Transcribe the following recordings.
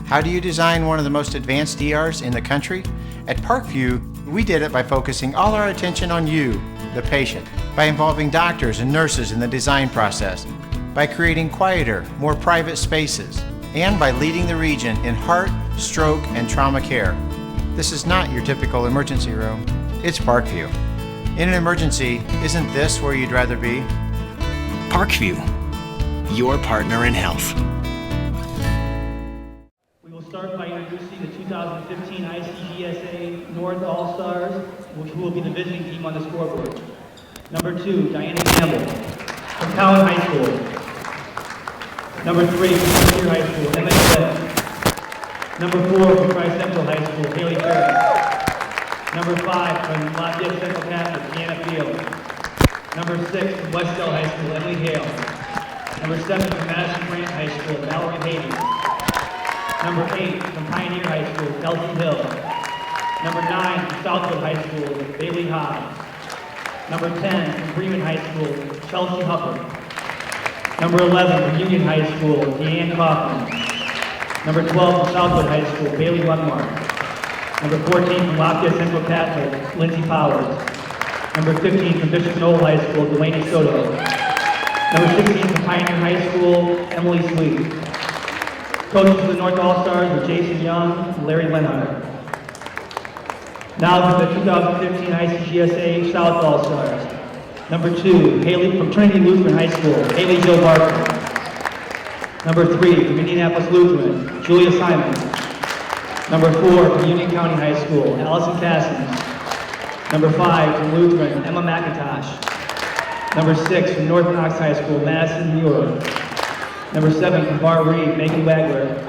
How do you design one of the most advanced ERs in the country? At Parkview, we did it by focusing all our attention on you, the patient, by involving doctors and nurses in the design process, by creating quieter, more private spaces, and by leading the region in heart, stroke, and trauma care. This is not your typical emergency room. It's Parkview. In an emergency, isn't this where you'd rather be? Parkview, your partner in health. We will start by introducing the 2015 ICGSA North All-Stars, which will be the visiting team on the scoreboard. Number 2, Diana Campbell from Cowan High School. Number 3, from Senior High School, Emma Smith. Number 4, from Christ Central High School, Haley Perry. Number 5, from Lafayette Central Catholic, Deanna Field. Number 6, from Westdale High School, Emily Hale. Number 7, from Madison Branch High School, Valerie Hayden. Number 8, from Pioneer High School, Kelsey Hill. Number 9, from Southwood High School, Bailey High. Number 10, from Bremen High School, Chelsea Hupper. Number 11, from Union High School, Deanne Kaufman. Number 12, from Southwood High School, Bailey Lundmark. Number 14, from Lafayette Central Catholic, Lindsay Powers. Number 15, from Bishop Knoll High School, Delaney Soto. Number 16, from Pioneer High School, Emily Sweet. Coaches for the North All-Stars were Jason Young and Larry Lenhart. Now for the 2015 ICGSA South All-Stars. Number 2, Haley from Trinity Lutheran High School, Haley Jo Barker. Number 3, from Indianapolis Lutheran, Julia Simons. Number 4, from Union County High School, Allison Cassins. Number 5, from Lutheran, Emma McIntosh. Number 6, from North Knox High School, Madison Muir. Number 7, from Bar Reed, Megan Wagler.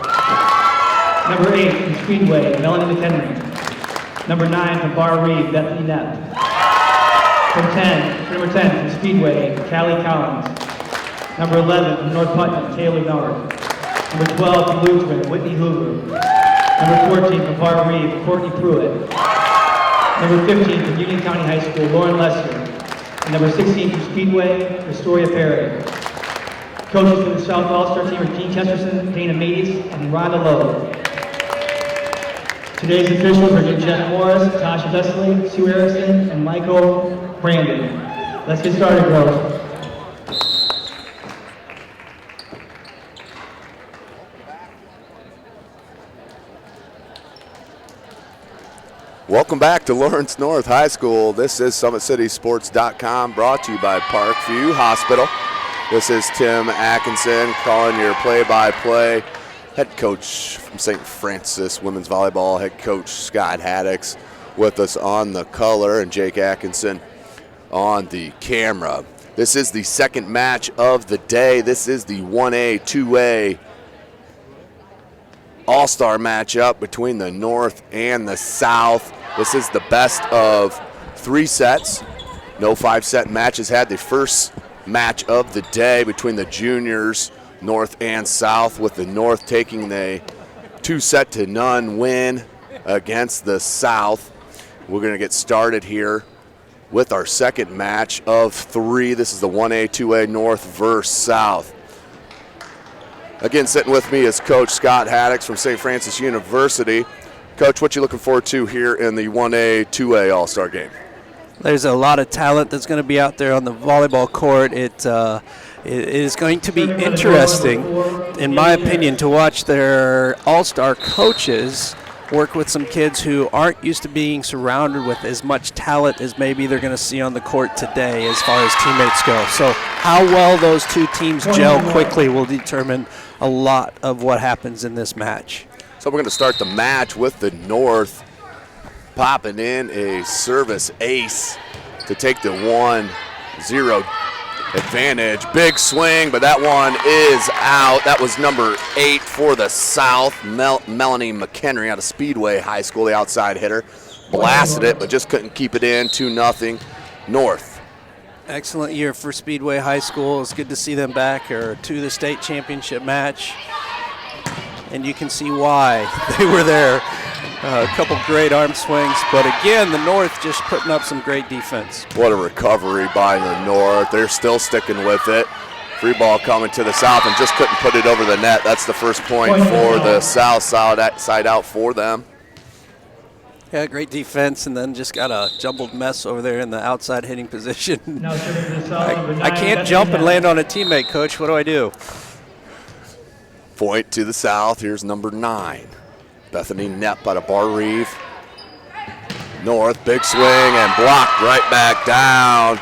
Number 8, from Speedway, Melanie McHenry. Number 9, from Bar Reed, Bethany Knapp. Number 10, from Speedway, Callie Collins. Number 11, from North Putnam, Taylor Nard. Number 12, from Lutheran, Whitney Hoover. Number 14, from Bar Reed, Courtney Pruitt. Number 15, from Union County High School, Lauren Lester. And number 16, from Speedway, Astoria Perry. Coaches for the South All-Star team are Jean Chesterton, Dana Mates, and Rhonda Lowe. Today's officials are Jen Morris, Tasha Vesely, Sue Erickson, and Michael Brandon. Let's get started, girls. Welcome back to Lawrence North High School. This is SummitCitySports.com, brought to you by Parkview Hospital. This is Tim Atkinson calling your play-by-play. Head coach from St. Francis Women's Volleyball, head coach Scott Haddix with us on the color, and Jake Atkinson on the camera. This is the second match of the day. This is the 1A, 2A All-Star matchup between the North and the South. This is the best of 3 sets. No 5-set matches had the first match of the day between the juniors, North and South, with the North taking the 2-0 win against the South. We're going to get started here with our second match of 3. This is the 1A, 2A North versus South. Again, sitting with me is Coach Scott Haddix from St. Francis University. Coach, what you looking forward to here in the 1A, 2A All-Star game? There's a lot of talent that's going to be out there on the volleyball court. It is going to be interesting, in my opinion, to watch their all-star coaches work with some kids who aren't used to being surrounded with as much talent as maybe they're going to see on the court today as far as teammates go. So how well those two teams gel quickly will determine a lot of what happens in this match. So we're going to start the match with the North popping in a service ace to take the 1-0 advantage. Big swing, but that one is out. That was number 8 for the South, Melanie McHenry out of Speedway High School, the outside hitter. Blasted it, but just couldn't keep it in. 2-0 North. Excellent year for Speedway High School. It's good to see them back to the state championship match. And you can see why they were there. A couple great arm swings, but again, the North just putting up some great defense. What a recovery by the North. They're still sticking with it. Free ball coming to the south and just couldn't put it over the net. That's the first point for the south side out for them. Yeah, great defense, and then just got a jumbled mess over there in the outside hitting position. I can't jump and land on a teammate, Coach. What do I do? Point to the south. Here's number 9. Bethany Knepp out of Bar Reeve. North, big swing, and blocked right back down.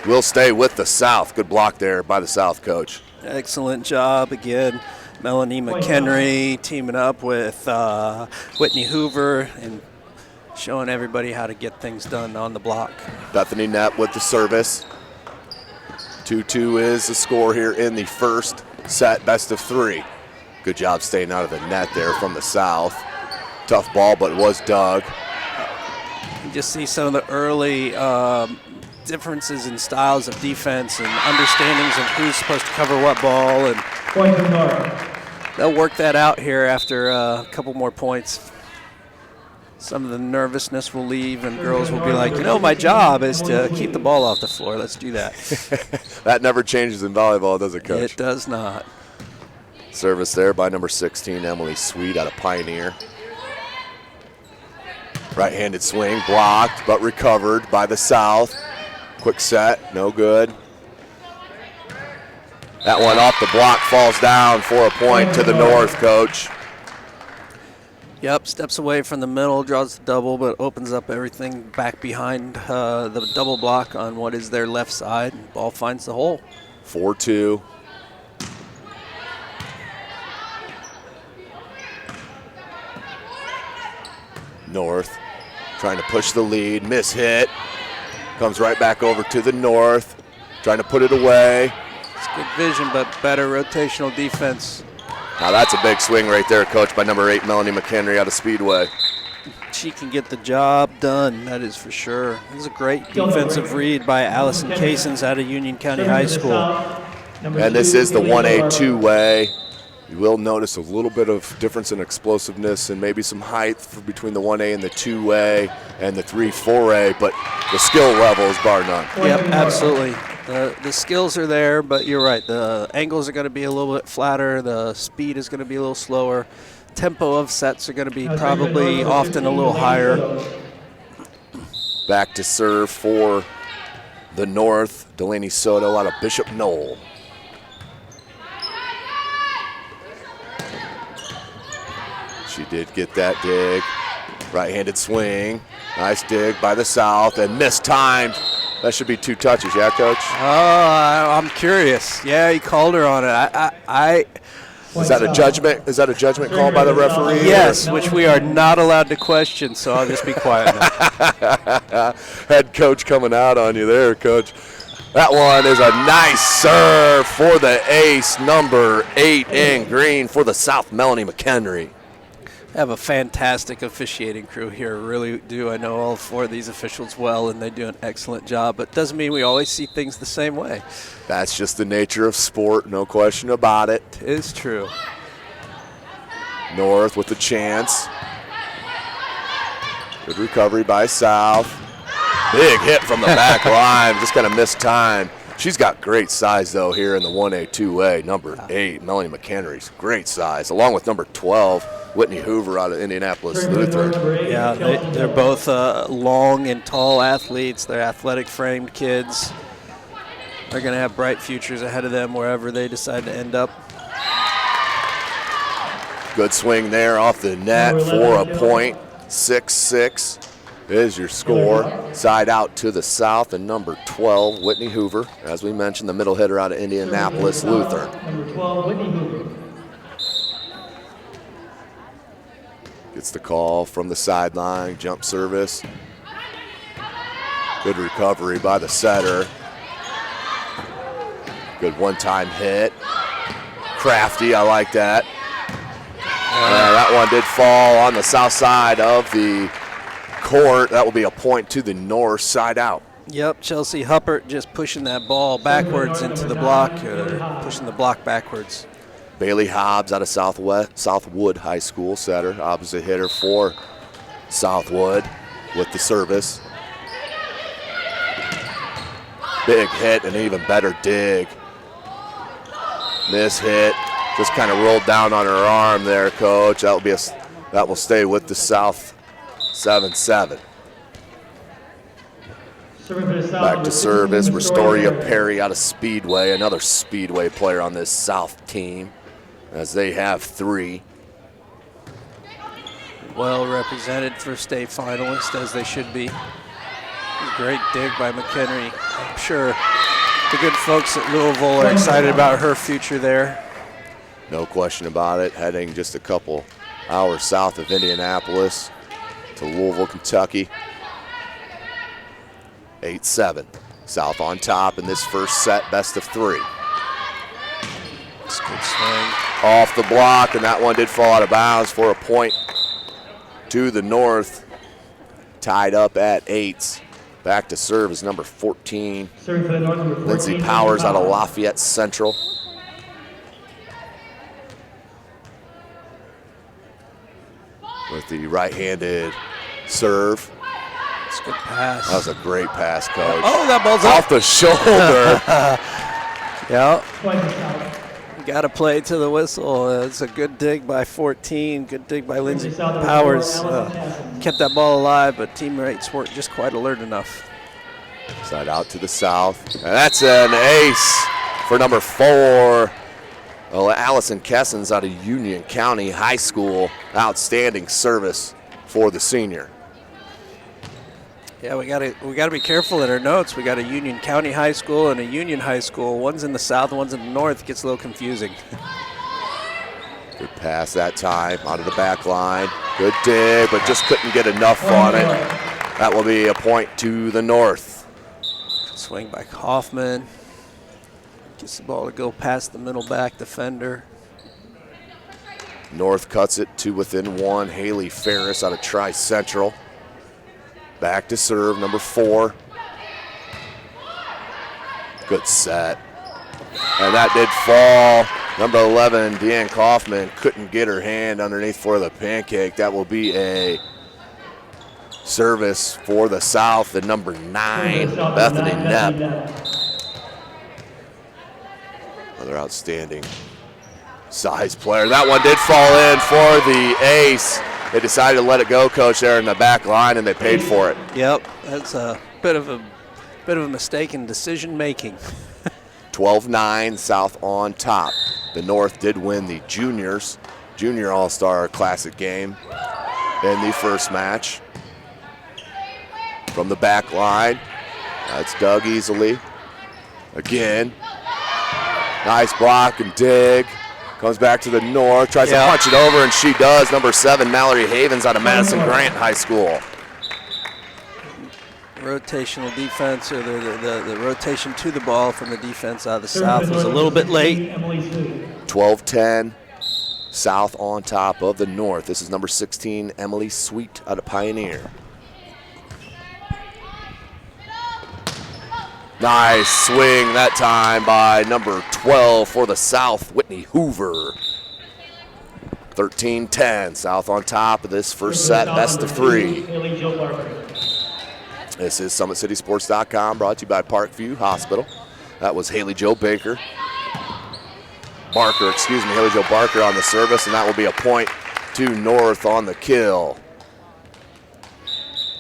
We'll stay with the south. Good block there by the south coach. Excellent job again. Melanie McHenry teaming up with Whitney Hoover and showing everybody how to get things done on the block. Bethany Knepp with the service. 2-2 is the score here in the first set, best of 3. Good job staying out of the net there from the south. Tough ball, but it was dug. You just see some of the early differences in styles of defense and understandings of who's supposed to cover what ball, and they'll work that out here after a couple more points. Some of the nervousness will leave, and girls will be like, my job is to keep the ball off the floor. Let's do that. That never changes in volleyball, does it, Coach? It does not. Service there by number 16, Emily Sweet out of Pioneer. Right-handed swing, blocked, but recovered by the south. Quick set, no good. That one off the block falls down for a point to the north, Coach. Yep, steps away from the middle, draws the double, but opens up everything back behind the double block on what is their left side. Ball finds the hole. 4-2. North trying to push the lead, miss hit. Comes right back over to the north, trying to put it away. It's good vision, but better rotational defense. Now that's a big swing right there, Coach, by number 8, Melanie McHenry out of Speedway. She can get the job done, that is for sure. This is a great defensive read by Allison Casons out of Union County High School. And this is the 1A two-way. You will notice a little bit of difference in explosiveness and maybe some height between the 1A and the 2A and the 3-4A, but the skill level is bar none. Yep, absolutely. The skills are there, but you're right. The angles are going to be a little bit flatter. The speed is going to be a little slower. Tempo of sets are going to be probably often a little higher. Back to serve for the North, Delaney Soto out of Bishop Knoll. She did get that dig. Right-handed swing. Nice dig by the south and mistimed. That should be 2 touches, yeah, Coach? Oh, I'm curious. Yeah, he called her on it. Is that a judgment? Is that a judgment call by the referee? Yes, which we are not allowed to question, so I'll just be quiet now. Head coach coming out on you there, Coach. That one is a nice serve for the ace, number 8 in green for the South, Melanie McHenry. I have a fantastic officiating crew here, really do. I know all 4 of these officials well, and they do an excellent job, but doesn't mean we always see things the same way. That's just the nature of sport, no question about it. It is true. North with the chance. Good recovery by South. Big hit from the back line, just kind of missed time. She's got great size, though, here in the 1A, 2A. Number 8, Melanie McHenry's great size, along with number 12, Whitney Hoover out of Indianapolis Lutheran. Yeah, they're both long and tall athletes. They're athletic-framed kids. They're going to have bright futures ahead of them wherever they decide to end up. Good swing there off the net for a point. 6-6 is your score. Side out to the south, and number 12, Whitney Hoover. As we mentioned, the middle hitter out of Indianapolis Lutheran. Number 12, Whitney Hoover. Gets the call from the sideline, jump service. Good recovery by the setter. Good one-time hit. Crafty, I like that. That one did fall on the south side of the court. That will be a point to the north, side out. Yep, Chelsea Huppert just pushing that ball backwards into the block, pushing the block backwards. Bailey Hobbs out of Southwood High School, setter, opposite hitter for Southwood with the service. Big hit and an even better dig Miss hit. Just kind of rolled down on her arm there, Coach. That will stay with the South 7-7. Back to service, Restoria Perry out of Speedway, another Speedway player on this South team, as they have 3. Well represented for state finalist, as they should be. Great dig by McHenry. I'm sure the good folks at Louisville are excited about her future there. No question about it. Heading just a couple hours south of Indianapolis to Louisville, Kentucky. 8-7. South on top in this first set, best of 3. It's a good swing. Off the block, and that one did fall out of bounds for a point to the North. Tied up at 8. Back to serve is number 14, Lindsay Powers out of Lafayette Central. With the right-handed serve. It's a good pass. That was a great pass, Coach. Oh, that ball's off the shoulder. Yeah. You got to play to the whistle. It's a good dig by 14. Good dig by Lindsay Powers. Kept that ball alive, but teammates weren't just quite alert enough. Side out to the south. And that's an ace for number 4. Well, Allison Kessens out of Union County High School. Outstanding service for the senior. Yeah, we gotta be careful in our notes. We got a Union County High School and a Union High School. One's in the south, one's in the north. It gets a little confusing. Good pass that time out of the back line. Good dig, but just couldn't get enough on it. That will be a point to the North. Good swing by Kaufman. Gets the ball to go past the middle back defender. North cuts it to within 1. Haley Ferris out of Tri-Central. Back to serve, number 4. Good set. And that did fall. Number 11, Deanne Kaufman, couldn't get her hand underneath for the pancake. That will be a service for the South. The number 9, Bethany Knepp. Another outstanding size player. That one did fall in for the ace. They decided to let it go, Coach, there in the back line, and they paid for it. Yep, that's a bit of a mistake in decision making. 12-9, South on top. The North did win the Junior All-Star Classic game in the first match. From the back line, that's dug easily. Again, nice block and dig. Comes back to the North, tries to punch it over, and she does. Number 7, Mallory Havens out of Madison Grant High School. Rotational defense, or the rotation to the ball from the defense out of the South was a little bit late. 12-10, South on top of the North. This is number 16, Emily Sweet out of Pioneer. Nice swing that time by number 12 for the South, Whitney Hoover. 13-10, South on top of this first set, best of 3. This is SummitCitySports.com, brought to you by Parkview Hospital. That was Haley Jo Barker on the service, and that will be a point to North on the kill.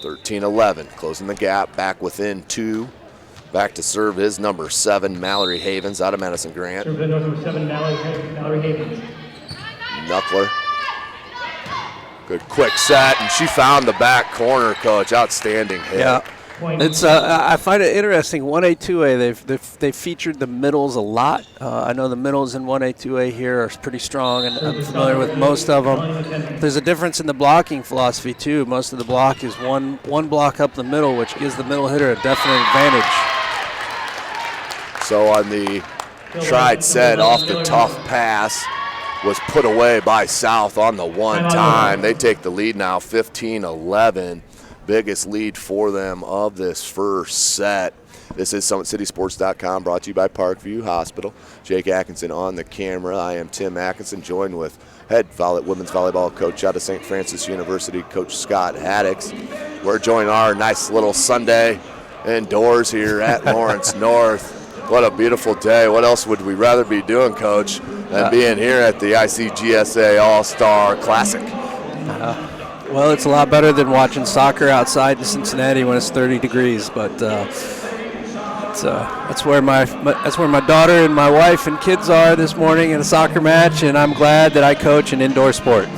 13-11, closing the gap, back within 2. Back to serve is number 7, Mallory Havens out of Madison Grant. Serve number 7, Mallory Havens. Knuckler. Good quick set, and she found the back corner, Coach. Outstanding hit. Yeah, it's I find it interesting. 1A, 2A, they've featured the middles a lot. I know the middles in 1A, 2A here are pretty strong, and I'm familiar with most of them. There's a difference in the blocking philosophy too. Most of the block is one block up the middle, which gives the middle hitter a definite advantage. So on the tried set, off the tough pass, was put away by South on the one time. They take the lead now, 15-11. Biggest lead for them of this first set. This is SummitCitySports.com, brought to you by Parkview Hospital. Jake Atkinson on the camera. I am Tim Atkinson, joined with head women's volleyball coach out of St. Francis University, Coach Scott Haddix. We're joining our nice little Sunday indoors here at Lawrence North. What a beautiful day. What else would we rather be doing, Coach, than being here at the ICGSA All-Star Classic? Well, it's a lot better than watching soccer outside in Cincinnati when it's 30 degrees, but that's where my daughter and my wife and kids are this morning in a soccer match, and I'm glad that I coach an indoor sport.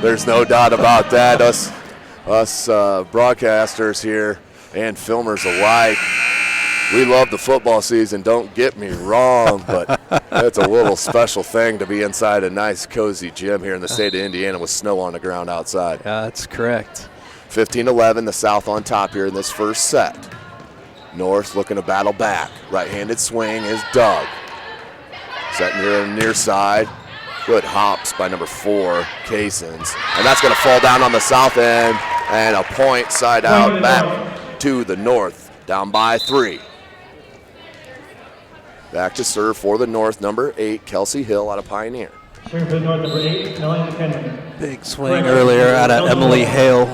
There's no doubt about that. Us broadcasters here and filmers alike, we love the football season, don't get me wrong, but it's a little special thing to be inside a nice, cozy gym here in the state of Indiana with snow on the ground outside. Yeah, that's correct. 15-11, the South on top here in this first set. North looking to battle back. Right-handed swing is Doug. Setting here on the near side. Good hops by number 4, Kaysons. And that's going to fall down on the south end. And a point side out back to the North. Down by 3. Back to serve for the North, number 8, Kelsey Hill out of Pioneer. Serving for the North, number 8, Melanie McHenry. Big swing earlier out of Emily Hale,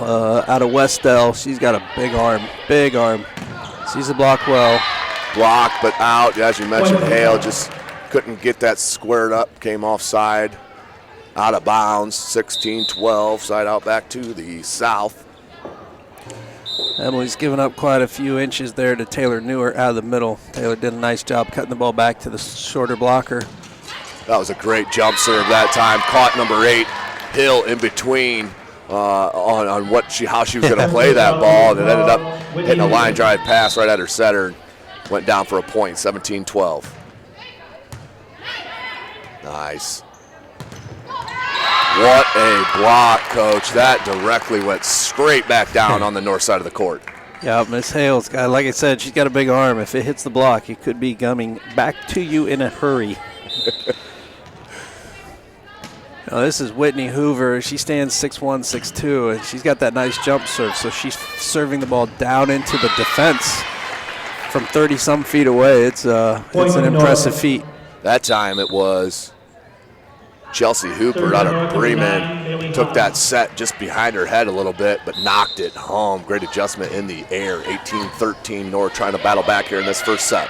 out of Westell. She's got a big arm, big arm. Sees the block well. Block, but out. As you mentioned, Hale just couldn't get that squared up. Came offside, out of bounds. 16-12, side out back to the South. Emily's given up quite a few inches there to Taylor Newer out of the middle. Taylor did a nice job cutting the ball back to the shorter blocker. That was a great jump serve that time. Caught number 8, Hill, in between on how she was going to play that ball. And it ended up hitting a line drive pass right at her setter. Went down for a point, 17-12. Nice. What a block, Coach. That directly went straight back down on the north side of the court. Yeah, Miss Hale's got, like I said, she's got a big arm. If it hits the block, it could be coming back to you in a hurry. Now, this is Whitney Hoover. She stands 6'1", 6'2", and she's got that nice jump serve, so she's serving the ball down into the defense from 30-some feet away. It's an impressive feat. That time it was Chelsea Hooper out of Bremen. Took that set just behind her head a little bit, but knocked it home. Great adjustment in the air. 18-13, North trying to battle back here in this first set.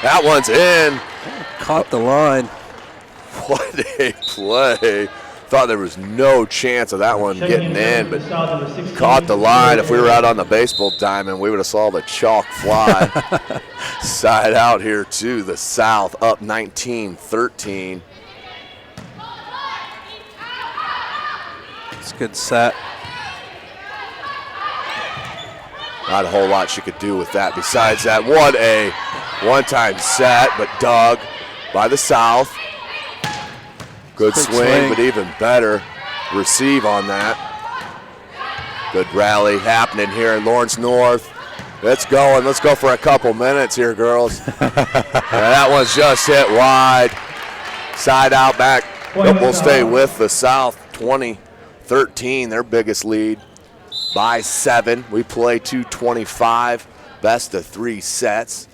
That one's in. Caught the line. What a play. Thought there was no chance of that one getting in, but caught the line. If we were out on the baseball diamond, we would have saw the chalk fly. Side out here to the South, up 19-13. It's a good set. Not a whole lot she could do with that. Besides that, what a one-time set, but Doug by the South. Good swing, but even better receive on that. Good rally happening here in Lawrence North. It's going. Let's go for a couple minutes here, girls. That one's just hit wide. Side out back. Nope, we'll stay with the South. 20-13, their biggest lead by 7. We play 2:25, best of 3 sets.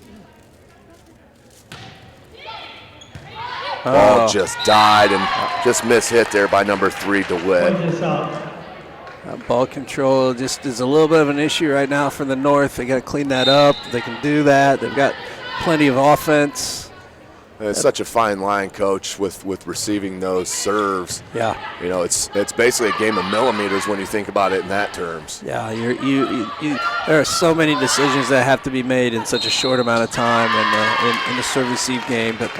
Ball just died and just mishit there by number 3, DeWitt. Ball control just is a little bit of an issue right now for the North. They got to clean that up. They can do that. They've got plenty of offense. It's such a fine line, Coach, with receiving those serves. Yeah. You know, it's basically a game of millimeters when you think about it in that terms. Yeah, there are so many decisions that have to be made in such a short amount of time in the serve-receive game. But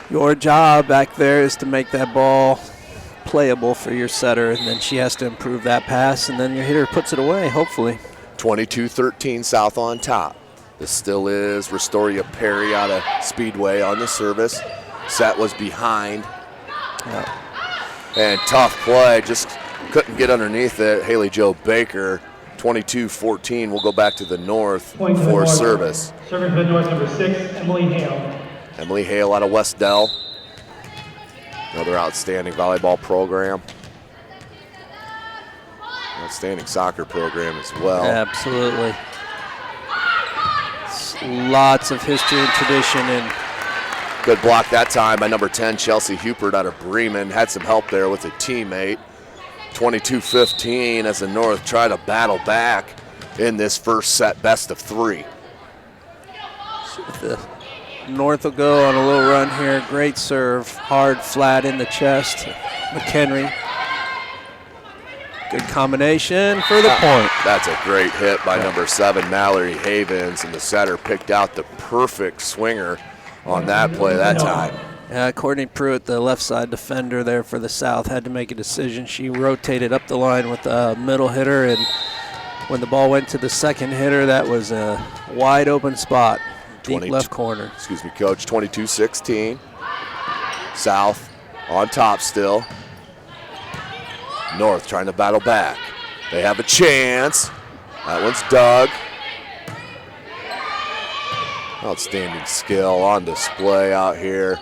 your job back there is to make that ball playable for your setter, and then she has to improve that pass, and then your hitter puts it away, hopefully. 22-13, South on top. This still is Restoria Perry out of Speedway on the service. Set was behind. Yeah. And tough play, just couldn't get underneath it. Haley Jo Baker, 22-14. We'll go back to the North for service. Serving for the North, number 6, Emily Hale. Emily Hale out of West Dell. Another outstanding volleyball program. Outstanding soccer program as well. Absolutely. Lots of history and tradition. And good block that time by number 10, Chelsea Hupert out of Bremen. Had some help there with a teammate. 22-15 as the North try to battle back in this first set, best of 3. The North will go on a little run here. Great serve, hard, flat in the chest. McHenry. Good combination for the point. That's a great hit by number 7, Mallory Havens, and the setter picked out the perfect swinger on that play that time. Yeah, Courtney Pruitt, the left side defender there for the South, had to make a decision. She rotated up the line with the middle hitter, and when the ball went to the second hitter, that was a wide open spot, deep left corner. Excuse me, Coach, 22-16. South on top still. North trying to battle back. They have a chance. That one's dug. Outstanding skill on display out here.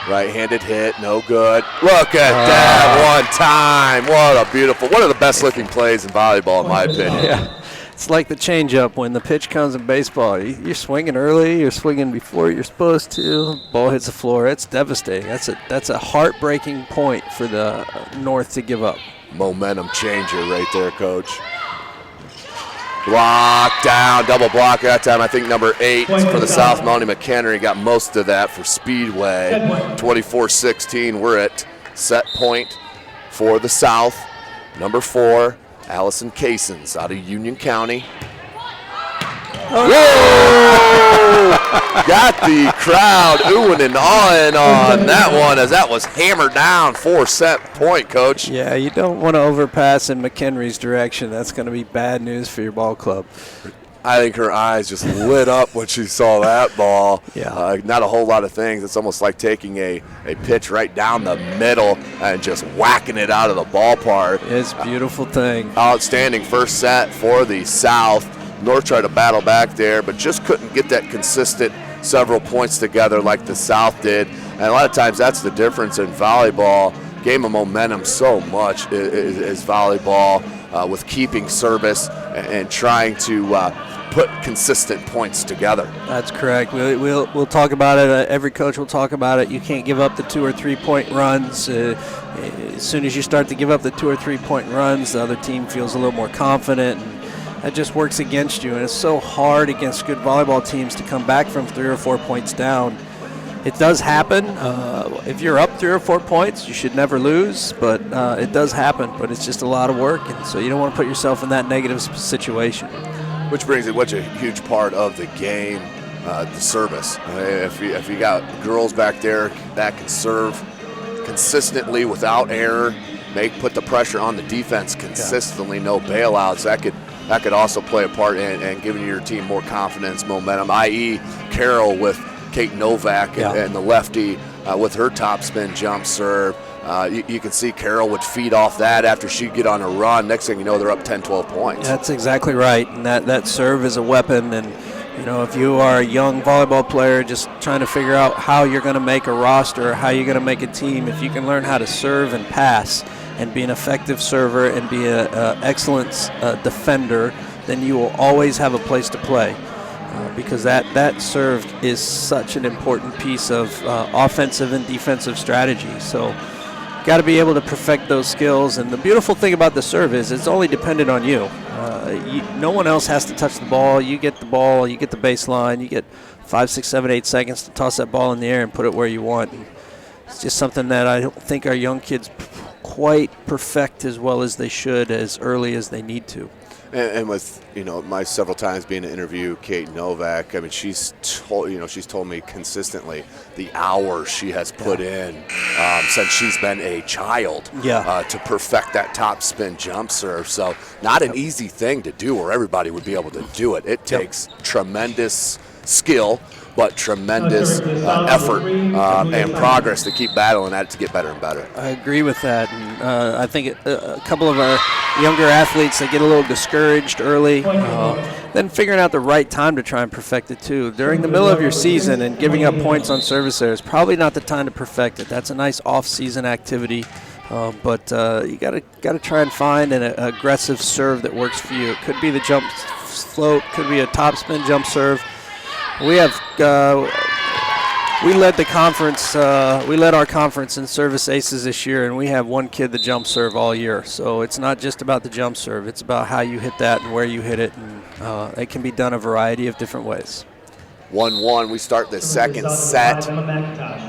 Right-handed hit, no good. Look at that one time. What a beautiful, one of the best looking plays in volleyball, in my opinion. Yeah, it's like the changeup when the pitch comes in baseball. You're swinging early, you're swinging before you're supposed to. Ball hits the floor. It's devastating. That's a heartbreaking point for the North to give up. Momentum changer right there, Coach. Block down, double block that time. I think number 8 for the South, Melanie McHenry, got most of that for Speedway. 24-16, we're at set point for the South. Number 4, Allison Casons out of Union County. Whoa! Got the crowd oohing and awing on that one as that was hammered down. 4-set point, Coach. Yeah, you don't want to overpass in McHenry's direction. That's going to be bad news for your ball club. I think her eyes just lit up when she saw that ball. Yeah. Not a whole lot of things. It's almost like taking a pitch right down the middle and just whacking it out of the ballpark. It's a beautiful thing. Outstanding first set for the South. North tried to battle back there, but just couldn't get that consistent several points together like the South did. And a lot of times that's the difference in volleyball. Game of momentum so much is volleyball with keeping service and trying to put consistent points together. That's correct. We'll talk about it. Every coach will talk about it. You can't give up the 2 or 3 point runs. As soon as you start to give up the 2 or 3 point runs, the other team feels a little more confident. And that just works against you, and it's so hard against good volleyball teams to come back from 3 or 4 points down. It does happen. If you're up 3 or 4 points, you should never lose, but it does happen, but it's just a lot of work, and so you don't want to put yourself in that negative situation. Which brings it, a huge part of the game, the service. If you got girls back there that can serve consistently without error, put the pressure on the defense consistently, no bailouts, that could also play a part in giving your team more confidence, momentum, i.e. Carroll with Kate Novak and the lefty with her top spin jump serve. You can see Carroll would feed off that after she'd get on a run. Next thing you know, they're up 10, 12 points. That's exactly right, and that serve is a weapon. And if you are a young volleyball player just trying to figure out how you're going to make a roster or how you're going to make a team, if you can learn how to serve and pass and be an effective server and be an excellent defender, then you will always have a place to play because that serve is such an important piece of offensive and defensive strategy. So got to be able to perfect those skills. And the beautiful thing about the serve is it's only dependent on you. No one else has to touch the ball. You get the ball, you get the baseline, you get 5, 6, 7, 8 seconds to toss that ball in the air and put it where you want. And it's just something that I don't think our young kids quite perfect as well as they should as early as they need to. And with my several times being to interview Kate Novak, I mean she's told me consistently the hours she has put in since she's been a child to perfect that top spin jump serve. So not an easy thing to do, or everybody would be able to do it. It takes tremendous skill, but tremendous effort and progress to keep battling at it to get better and better. I agree with that. And I think a couple of our younger athletes, they get a little discouraged early, then figuring out the right time to try and perfect it too. During the middle of your season and giving up points on service errors, probably not the time to perfect it. That's a nice off-season activity. But you got to try and find an aggressive serve that works for you. It could be the jump float, could be a top spin jump serve. We have we led the conference. We led our conference in service aces this year, and we have one kid that jump serve all year. So it's not just about the jump serve; it's about how you hit that and where you hit it, and it can be done a variety of different ways. 1-1. We start the second set.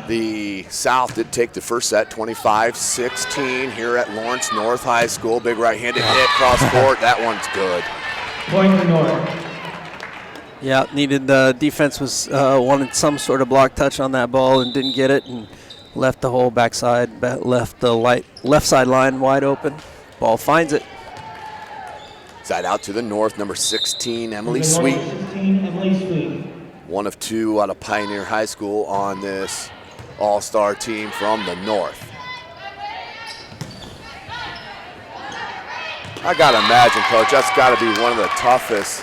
The South did take the first set, 25-16 here at Lawrence North High School. Big right-handed hit cross court. That one's good. Point to North. Yeah, needed the defense was wanted some sort of block touch on that ball and didn't get it, and left the whole backside, left the left sideline wide open. Ball finds it. Side out to the North, number 16, Emily Sweet. 16, Emily Sweet. One of two out of Pioneer High School on this all-star team from the North. I gotta imagine, Coach, that's gotta be one of the toughest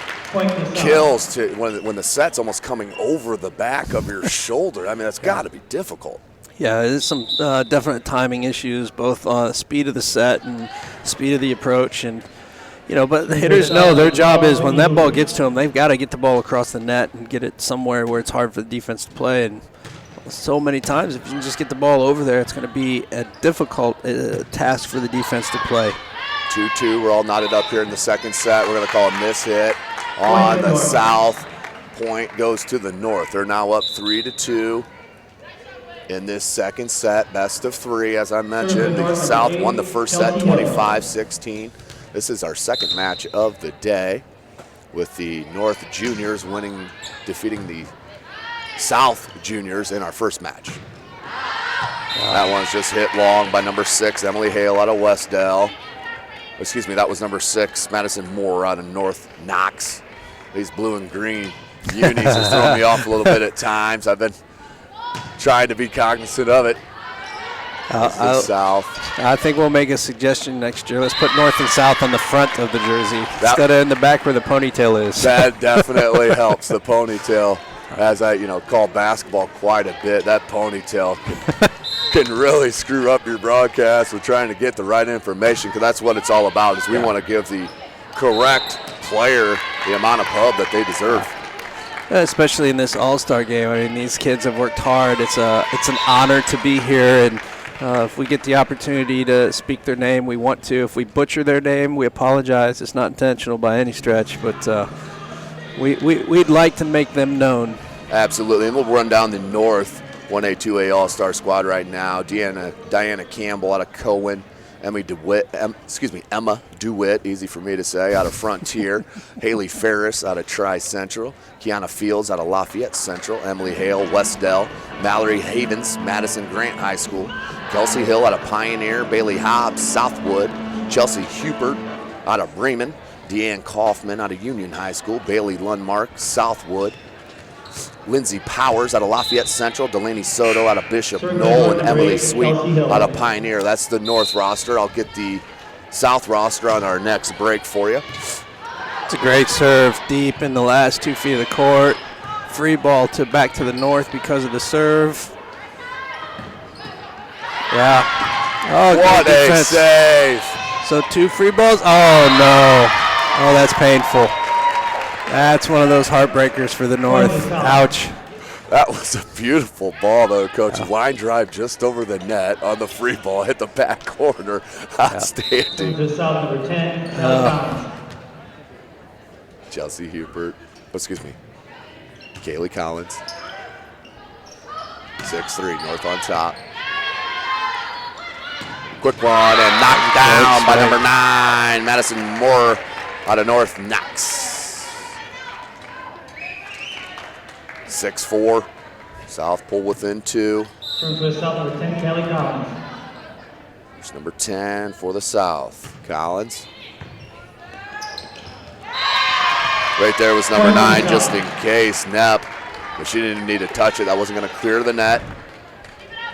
kills to when the set's almost coming over the back of your shoulder. I mean, that's gotta be difficult. Yeah, there's some definite timing issues, both on the speed of the set and speed of the approach, and but the hitters know their job is when that ball gets to them, they've got to get the ball across the net and get it somewhere where it's hard for the defense to play. And so many times, if you can just get the ball over there, it's going to be a difficult task for the defense to play. 2-2. We're all knotted up here in the second set. We're going to call a miss hit on the South. Point goes to the North. They're now up 3-2 in this second set. Best of three, as I mentioned. The South won the first set 25-16. This is our second match of the day, with the North Juniors defeating the South Juniors in our first match. That one's just hit long by number 6, Emily Hale out of Westdale. Excuse me, that was number 6, Madison Moore out of North Knox. These blue and green unis are throwing me off a little bit at times. I've been trying to be cognizant of it. South. I think we'll make a suggestion next year. Let's put North and South on the front of the jersey instead of in the back where the ponytail is. That definitely helps, the ponytail. As I call basketball quite a bit, that ponytail can really screw up your broadcast with trying to get the right information, because that's what it's all about, is we want to give the correct player the amount of pub that they deserve. Especially in this all-star game. I mean, these kids have worked hard. It's an honor to be here, and if we get the opportunity to speak their name, we want to. If we butcher their name, we apologize. It's not intentional by any stretch, but we'd like to make them known. Absolutely, and we'll run down the North 1A, 2A All-Star squad right now. Diana Campbell out of Cowan. Emma DeWitt, easy for me to say, out of Frontier. Haley Ferris out of Tri-Central. Kiana Fields out of Lafayette Central. Emily Hale, Westdell. Mallory Havens, Madison Grant High School. Kelsey Hill out of Pioneer. Bailey Hobbs, Southwood. Chelsea Hubert out of Bremen. Deanne Kaufman out of Union High School. Bailey Lundmark, Southwood. Lindsay Powers out of Lafayette Central, Delaney Soto out of Bishop Knoll, and Emily Sweet out of Pioneer. That's the North roster. I'll get the South roster on our next break for you. It's a great serve deep in the last 2 feet of the court. Free ball back to the North because of the serve. Yeah. Oh, what a save. So 2 free balls. Oh, no. Oh, that's painful. That's one of those heartbreakers for the North. Ouch. That was a beautiful ball, though, Coach. Line drive just over the net on the free ball, hit the back corner. Outstanding. Number 10, Chelsea Hubert. Kaylee Collins. 6-3, North on top. Quick one and knocked down by number 9, Madison Moore out of North Knox. 6-4. South pull within 2. Number 10, Kelly Collins. There's number 10 for the South. Collins. Right there was number 9, just in case. Knapp, but she didn't need to touch it. That wasn't going to clear the net.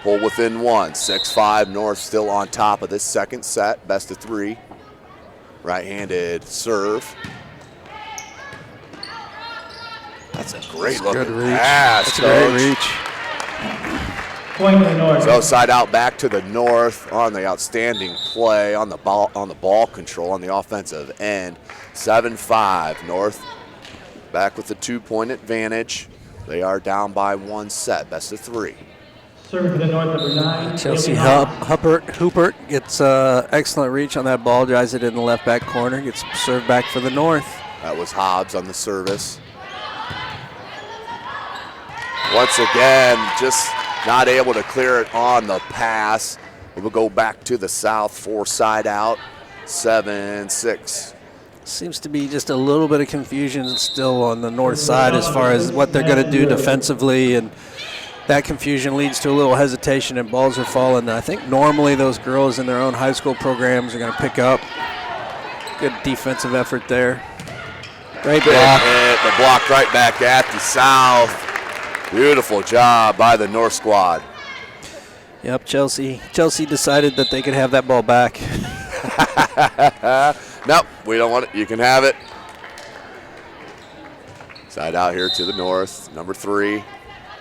Pull within 1. 6-5. North still on top of this second set. Best of 3. Right-handed serve. That's a great looking pass. That's a great reach. Point to the North. So side out back to the North on the outstanding play on the ball control on the offensive end. 7-5 North back with the 2-point advantage. They are down by 1 set, best of 3. Serving for the North, number 9. Chelsea Haley Hupert gets excellent reach on that ball, drives it in the left back corner, gets served back for the North. That was Hobbs on the service. Once again, just not able to clear it on the pass. We will go back to the South, 4 side out, 7-6. Seems to be just a little bit of confusion still on the North side as far as what they're going to do defensively, and that confusion leads to a little hesitation and balls are falling. I think normally those girls in their own high school programs are going to pick up. Good defensive effort there. Great block. The block right back at the South. Beautiful job by the North squad. Yep, Chelsea decided that they could have that ball back. Nope, we don't want it. You can have it. Side out here to the North. Number 3,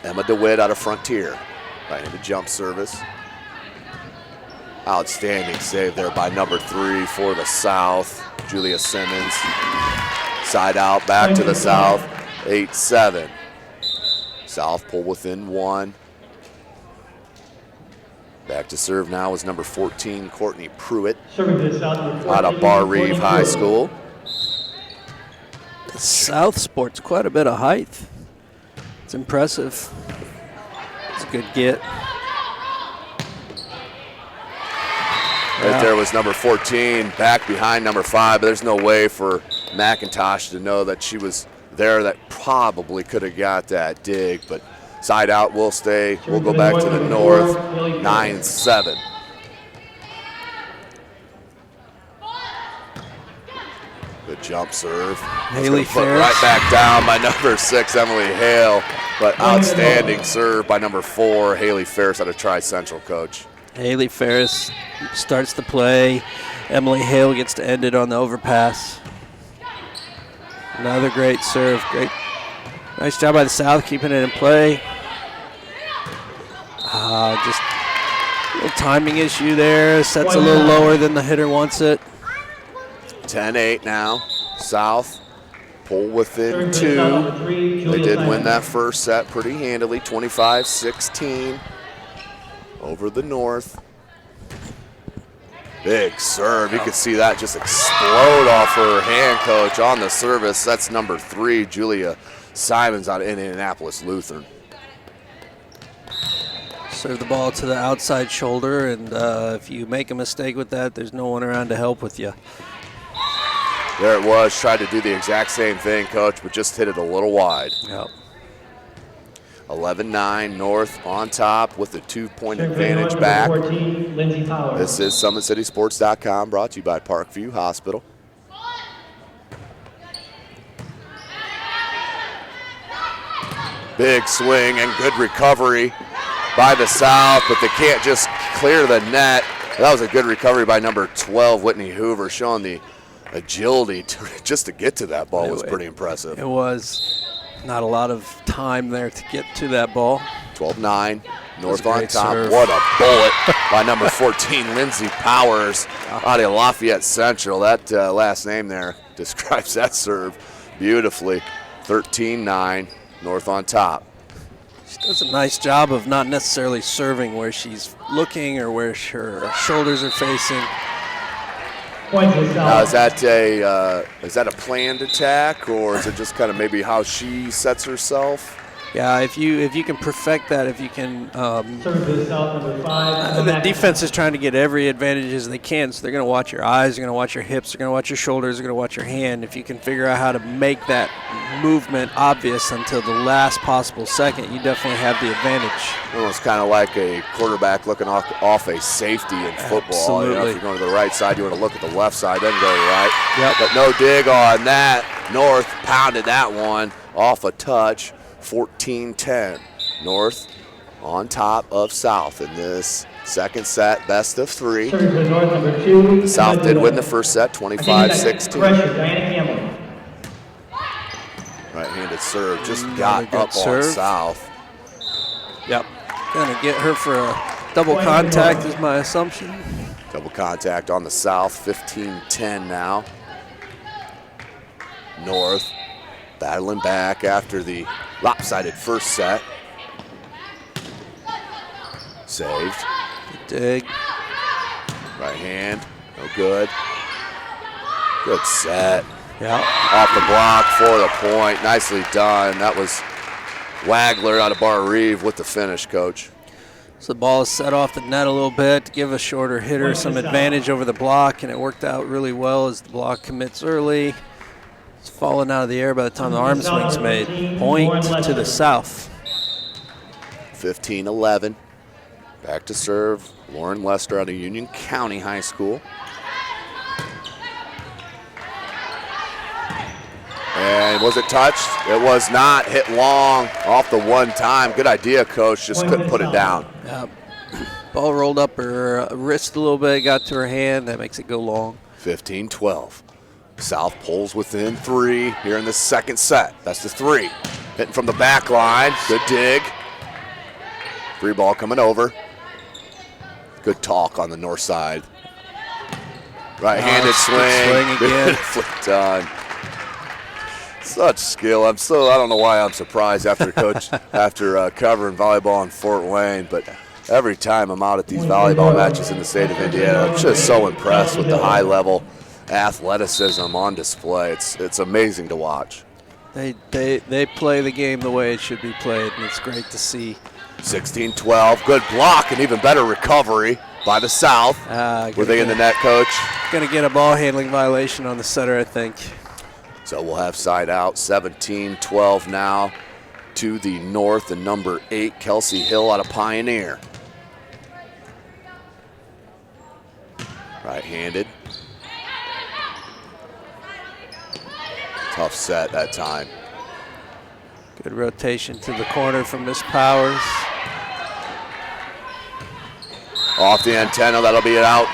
Emma DeWitt out of Frontier. Right-handed jump service. Outstanding save there by number 3 for the South, Julia Simmons. Side out, back to the South, 8-7. South pull within 1. Back to serve now is number 14, Courtney Pruitt, out of Bar Reeve High School. The South sports quite a bit of height. It's impressive. It's a good get. Right there was number 14, back behind number 5, but there's no way for McIntosh to know that she was there. That probably could have got that dig, but side out will stay. We'll go back to the North, 9-7. Good jump serve. Haley Put Ferris. right back down by number 6, Emily Hale, but outstanding serve by number 4, Haley Ferris out of Tri-Central, coach. Haley Ferris starts the play. Emily Hale gets to end it on the overpass. Another great serve. Great. Nice job by the South keeping it in play. Just a little timing issue there. Sets a little lower than the hitter wants it. 10-8 now. South pull within 2. They did win that first set pretty handily, 25-16 over the North. Big serve. You could see that just explode off her hand, coach, on the service. That's number 3, Julia Simons out of Indianapolis Lutheran. Serve the ball to the outside shoulder, and if you make a mistake with that, there's no one around to help with you. There it was. Tried to do the exact same thing, coach, but just hit it a little wide. Yep. 11-9, North on top with the 2-point advantage back. 14, Lindsay Powers. This is SummitCitySports.com, brought to you by Parkview Hospital. Big swing and good recovery by the South, but they can't just clear the net. That was a good recovery by number 12, Whitney Hoover, showing the agility just to get to that ball was pretty impressive. It was. Not a lot of time there to get to that ball. 12-9, North on great top. serve. What a bullet by number 14, Lindsay Powers, out of Lafayette Central. That last name there describes that serve beautifully. 13-9, North on top. She does a nice job of not necessarily serving where she's looking or where her shoulders are facing. Now, is that a planned attack, or is it just kind of maybe how she sets herself? Yeah, if you can perfect that, if you can, the defense is trying to get every advantage as they can, so they're going to watch your eyes, they're going to watch your hips, they're going to watch your shoulders, they're going to watch your hand. If you can figure out how to make that movement obvious until the last possible second, you definitely have the advantage. Almost kind of like a quarterback looking off a safety in football. Absolutely. You know, if you're going to the right side, you want to look at the left side, then go right. Yep. But no dig on that. North pounded that one off a touch. 14-10. North on top of South in this second set, best of 3. The South did win the first set, 25-16. Right-handed serve just got up on South. Yep. Gonna get her for a double contact is my assumption. Double contact on the South, 15-10 now. North Battling back after the lopsided first set. Saved. Good dig. Right hand, no good. Good set. Yeah. Off the block for the point. Nicely done. That was Wagler out of Bar Reeve with the finish, Coach. So the ball is set off the net a little bit to give a shorter hitter some advantage over the block, and it worked out really well as the block commits early. It's falling out of the air by the time the arm swing's made. Point to the south. 15-11. Back to serve. Lauren Lester out of Union County High School. And was it touched? It was not. Hit long off the one time. Good idea, Coach. Just couldn't put it down. Ball rolled up her wrist a little bit, got to her hand. That makes it go long. 15-12. South pulls within 3 here in the second set. That's the 3. Hitting from the back line. Good dig. Free ball coming over. Good talk on the north side. Right-handed swing. Again. Flick done. Such skill. I don't know why I'm surprised after covering volleyball in Fort Wayne, but every time I'm out at these volleyball matches in the state of Indiana, I'm just so impressed with the high level athleticism on display. It's amazing to watch. They play the game the way it should be played, and it's great to see. 16-12, good block and even better recovery by the South. Were they in the net, Coach? Going to get a ball handling violation on the setter, I think. So we'll have side out. 17-12 now to the north, and number 8, Kelsey Hill out of Pioneer. Right-handed. Tough set that time. Good rotation to the corner from Miss Powers. Off the antenna, that'll be it out.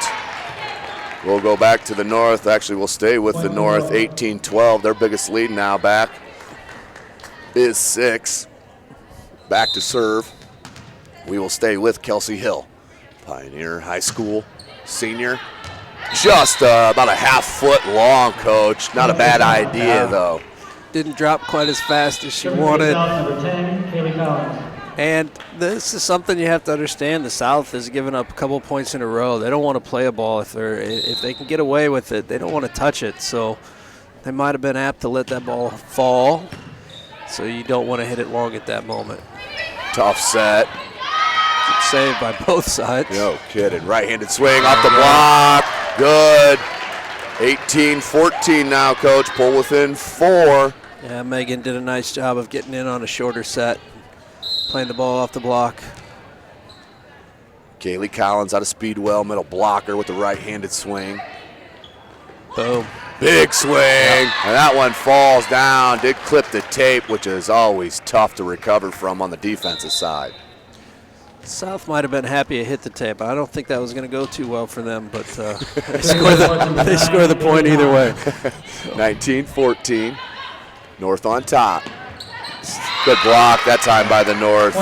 We'll go back to the north. Actually, we'll stay with the north. 18-12, their biggest lead now back is 6. Back to serve. We will stay with Kelsey Hill. Pioneer High School senior. Just about a half foot long, Coach. Not a bad idea, though. Didn't drop quite as fast as she wanted. Number 10, Kaylee Collins. And this is something you have to understand. The South has given up a couple points in a row. They don't want to play a ball if they can get away with it. They don't want to touch it. So they might have been apt to let that ball fall. So you don't want to hit it long at that moment. Tough set. Good save by both sides. No kidding. Right-handed swing off the block. Good. 18-14 now, Coach. Pull within 4. Yeah, Megan did a nice job of getting in on a shorter set. Playing the ball off the block. Kaylee Collins out of Speedwell, middle blocker with the right-handed swing. Boom. Big swing, and that one falls down. Did clip the tape, which is always tough to recover from on the defensive side. South might have been happy it hit the tape. I don't think that was going to go too well for them, but they score the point either way. 19-14, North on top. Good block that time by the North.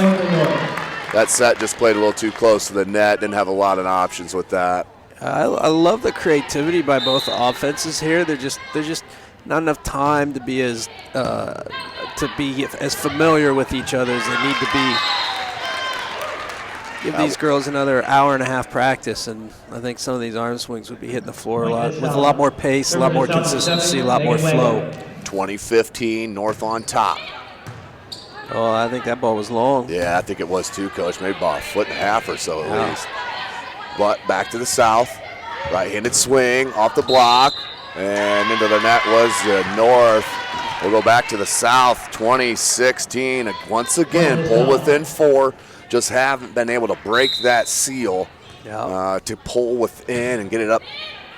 That set just played a little too close to the net. Didn't have a lot of options with that. I love the creativity by both offenses here. There's just not enough time to be as familiar with each other as they need to be. Give these girls another hour and a half practice, and I think some of these arm swings would be hitting the floor with a lot more pace, a lot more consistency, a lot more flow. 2015, North on top. Oh, I think that ball was long. Yeah, I think it was too, Coach. Maybe about a foot and a half or so at least. But back to the South. Right-handed swing off the block, and into the net was the North. We'll go back to the South, 2016. Once again, pull within 4. Just haven't been able to break that seal to pull within and get it up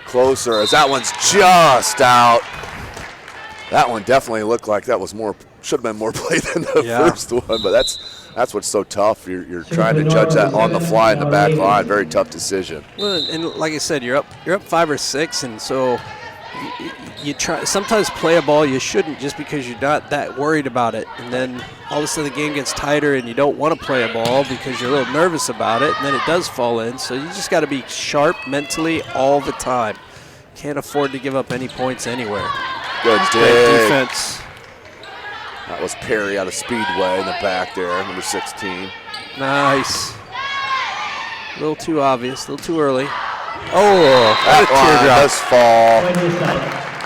closer, as that one's just out. That one definitely looked like that was should have been more play than the first one, but that's what's so tough. You're trying to judge that on the fly in the back line. Very tough decision. Well, and like I said, you're up 5 or 6, and so you try sometimes play a ball you shouldn't just because you're not that worried about it, and then all of a sudden the game gets tighter and you don't want to play a ball because you're a little nervous about it, and then it does fall in. So you just got to be sharp mentally all the time. Can't afford to give up any points anywhere. Good Great defense. That was Perry out of Speedway in the back there, number 16. Nice. A little too obvious, a little too early. Oh, That line does fall.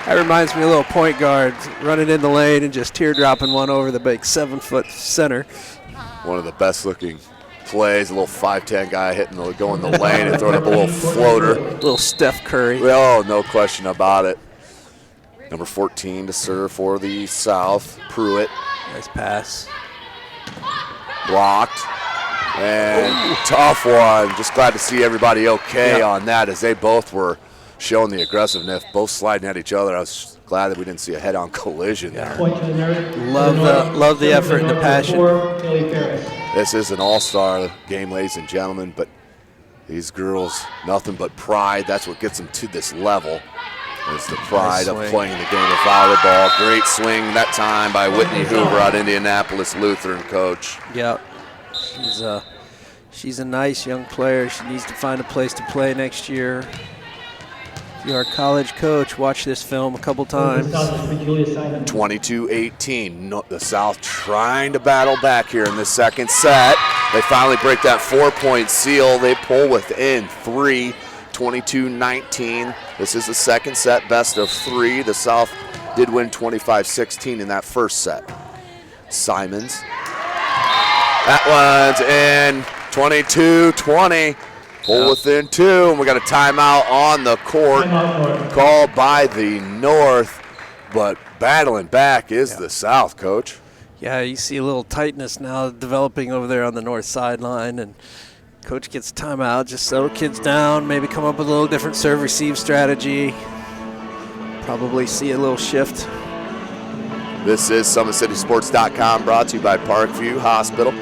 That reminds me of a little point guard running in the lane and just teardropping one over the big 7-foot center. One of the best looking plays, a little 5'10" guy going the lane and throwing up a little floater. Little Steph Curry. Oh, no question about it. Number 14 to serve for the South, Pruitt. Nice pass. Blocked. And tough one. Just glad to see everybody okay on that, as they both were showing the aggressiveness, both sliding at each other. I was glad that we didn't see a head-on collision there. Love the effort and the passion. This is an all-star game, ladies and gentlemen, but these girls, nothing but pride. That's what gets them to this level. It's the pride of playing the game of volleyball. Great swing that time by Whitney Hoover out of Indianapolis Lutheran, coach. Yep. She's a nice young player. She needs to find a place to play next year. If you're a college coach, watch this film a couple times. 22-18. The South trying to battle back here in the second set. They finally break that 4-point seal. They pull within 3, 22-19. This is the second set, best of 3. The South did win 25-16 in that first set. Simons. That one's in. 22-20. Pull within 2, and we got a timeout on the court called by the North, but battling back is the South, coach. Yeah, you see a little tightness now developing over there on the north sideline, and coach gets timeout, just settle kids down, maybe come up with a little different serve-receive strategy, probably see a little shift. This is SummitCitySports.com, brought to you by Parkview Hospital.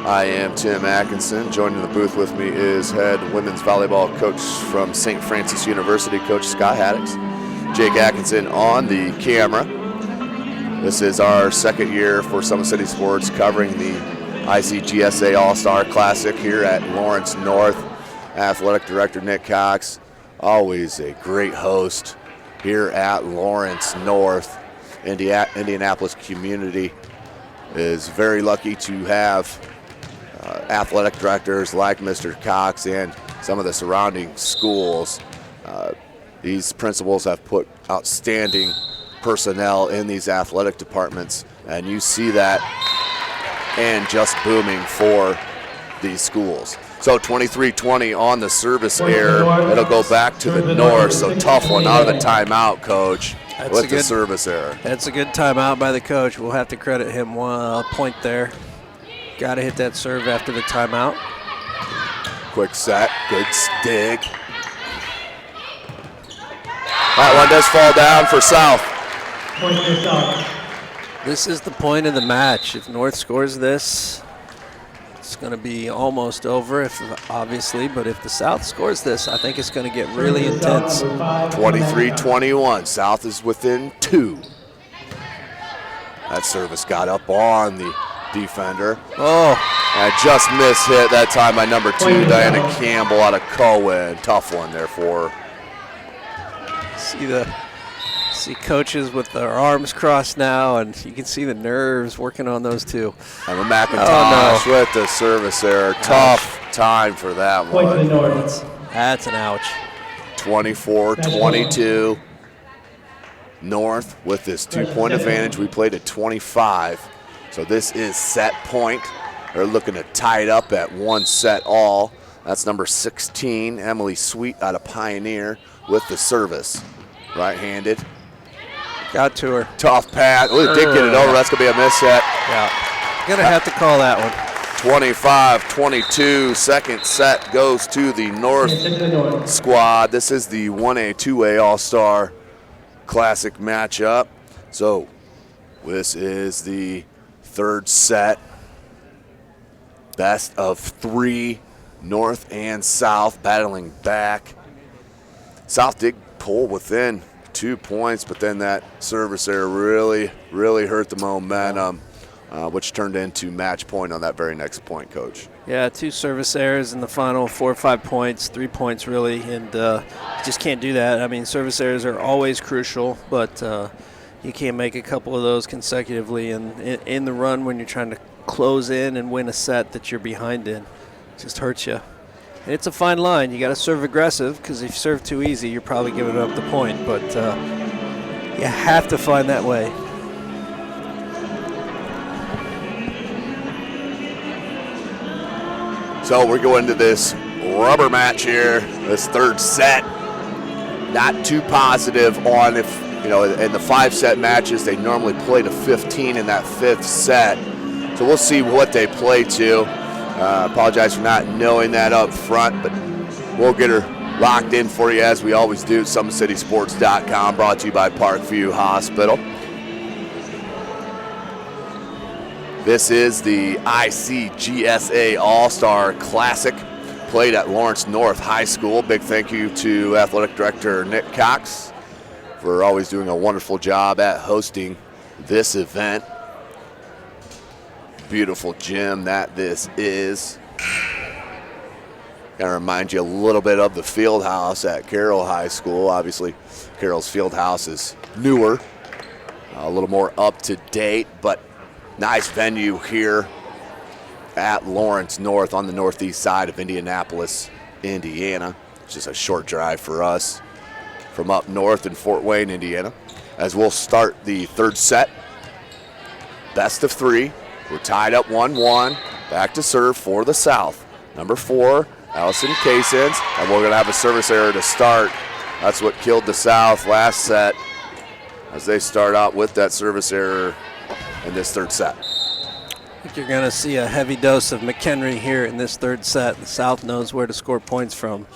I am Tim Atkinson. Joining the booth with me is head women's volleyball coach from St. Francis University, Coach Scott Haddix. Jake Atkinson on the camera. This is our second year for Summit City Sports, covering the ICGSA All-Star Classic here at Lawrence North. Athletic Director Nick Cox, always a great host here at Lawrence North. Indianapolis community is very lucky to have athletic directors like Mr. Cox and some of the surrounding schools. These principals have put outstanding personnel in these athletic departments, and you see that and just booming for these schools. So 23-20 on the service error. It'll go back to the North, so tough one out of the timeout, coach, with the service error. That's a good timeout by the coach. We'll have to credit him 1 point there. Got to hit that serve after the timeout. Quick set, good dig. That one does fall down for South. This is the point of the match. If North scores this, it's going to be almost over, obviously, but if the South scores this, I think it's going to get really intense. 23-21, South is within 2. That service got up on the defender. Oh. And just missed hit that time by number 2, Diana Campbell out of Cohen. Tough one there for her. See coaches with their arms crossed now, and you can see the nerves working on those two. And McIntosh with the service error. Tough time for that one. That's an ouch. 24-22. North with this 2-point advantage. We played at 25. So this is set point. They're looking to tie it up at 1 set all. That's number 16, Emily Sweet out of Pioneer with the service. Right-handed. Got to her. Tough pass. Oh, did get it over. That's going to be a miss set. Yeah. Going to have to call that one. 25-22. Second set goes to the North squad. This is the 1A, 2A All-Star Classic matchup. So this is the third set. Best of 3. North and South battling back. South did pull within 2 points, but then that service error really hurt the momentum, which turned into match point on that very next point, Coach. Yeah, 2 service errors in the final, 4 or 5 points, 3 points really, and just can't do that. I mean, service errors are always crucial, but you can't make a couple of those consecutively in the run when you're trying to close in and win a set that you're behind in. It just hurts you. And it's a fine line. You got to serve aggressive, because if you serve too easy, you're probably giving up the point. But you have to find that way. So we're going to this rubber match here, this third set. Not too positive on if, in the 5-set matches, they normally play to 15 in that 5th set. So we'll see what they play to. Apologize for not knowing that up front, but we'll get her locked in for you as we always do at SummitCitySports.com, brought to you by Parkview Hospital. This is the ICGSA All-Star Classic, played at Lawrence North High School. Big thank you to Athletic Director Nick Cox for always doing a wonderful job at hosting this event. Beautiful gym that this is. Gotta remind you a little bit of the field house at Carroll High School. Obviously, Carroll's field house is newer, a little more up to date, but nice venue here at Lawrence North on the northeast side of Indianapolis, Indiana. It's just a short drive for us from up north in Fort Wayne, Indiana. As we'll start the third set, best of 3. We're tied up 1-1. Back to serve for the South. Number 4, Allison Kasins, and we're going to have a service error to start. That's what killed the South last set, as they start out with that service error in this third set. I think you're going to see a heavy dose of McHenry here in this third set. The South knows where to score points from.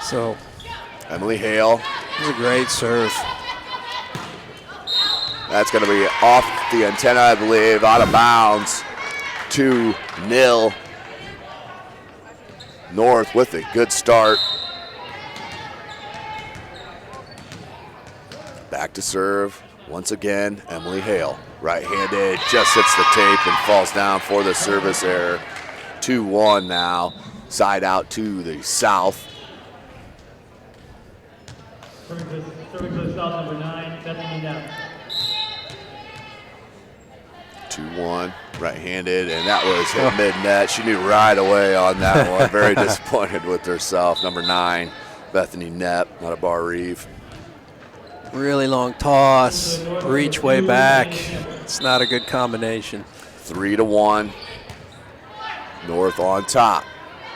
So Emily Hale. It's a great serve. That's going to be off the antenna, I believe, out of bounds. 2-0. North with a good start. Back to serve. Once again, Emily Hale. Right-handed, just hits the tape and falls down for the service error. 2-1 now. Side out to the South. Serving to the South, number 9, Bethany Knapp. 2-1, right-handed, and that was hit mid-net. She knew right away on that one. Very disappointed with herself. Number 9, Bethany Knapp, out of Bar Reeve. Really long toss, reach way back. It's not a good combination. 3-1, North on top.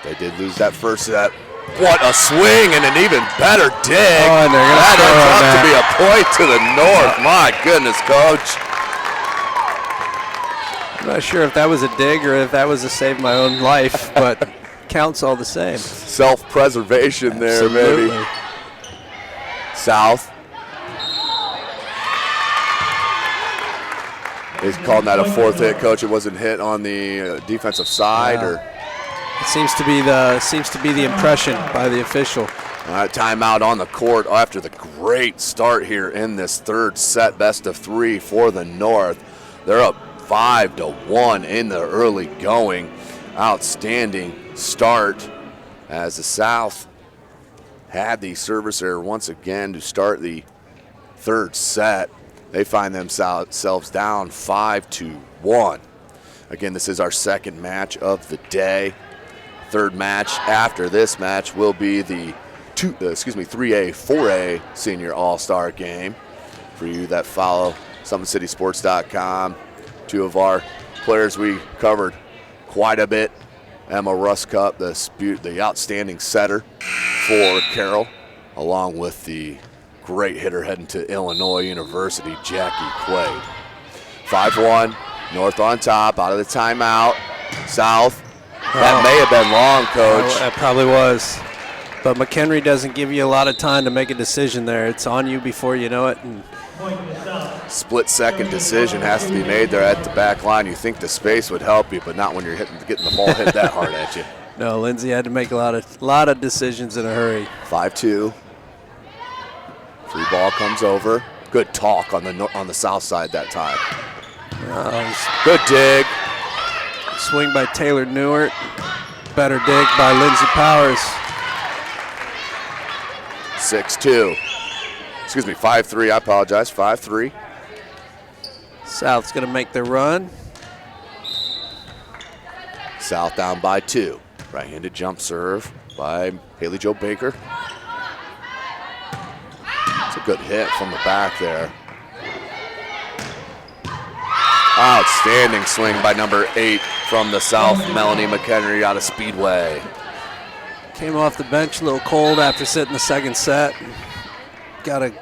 They did lose that first set. What a swing and an even better dig. Oh, and they're gonna that ends up to be a point to the North. My goodness, Coach. I'm not sure if that was a dig or if that was a save my own life, but counts all the same. Self-preservation there, maybe. South. He's calling that a 4th hit, Coach. It wasn't hit on the defensive side, or it seems to be the impression by the official. All right, timeout on the court after the great start here in this third set, best of 3 for the North. They're up 5-1 in the early going. Outstanding start as the South had the service error once again to start the third set. They find themselves down 5-1. Again, this is our second match of the day. Third match after this match will be the 3A, 4A Senior All-Star Game. For you that follow SummitCitySports.com, 2 of our players we covered quite a bit. Emma Ruscup, the outstanding setter for Carroll, along with the great hitter heading to Illinois University, Jackie Quaid. 5-1, North on top, out of the timeout. South, that may have been long, Coach. That probably was. But McHenry doesn't give you a lot of time to make a decision there. It's on you before you know it. And split-second decision has to be made there at the back line. You think the space would help you, but not when you're getting the ball hit that hard at you. No, Lindsay had to make a lot of decisions in a hurry. 5-2. Free ball comes over. Good talk on the south side that time. Good dig. Swing by Taylor Newart. Better dig by Lindsay Powers. 6-2. Excuse me, 5-3. I apologize. 5-3. South's going to make their run. South down by 2. Right-handed jump serve by Haley Jo Baker. It's a good hit from the back there. Outstanding swing by number 8 from the South, Melanie McHenry out of Speedway. Came off the bench a little cold after sitting the second set. Got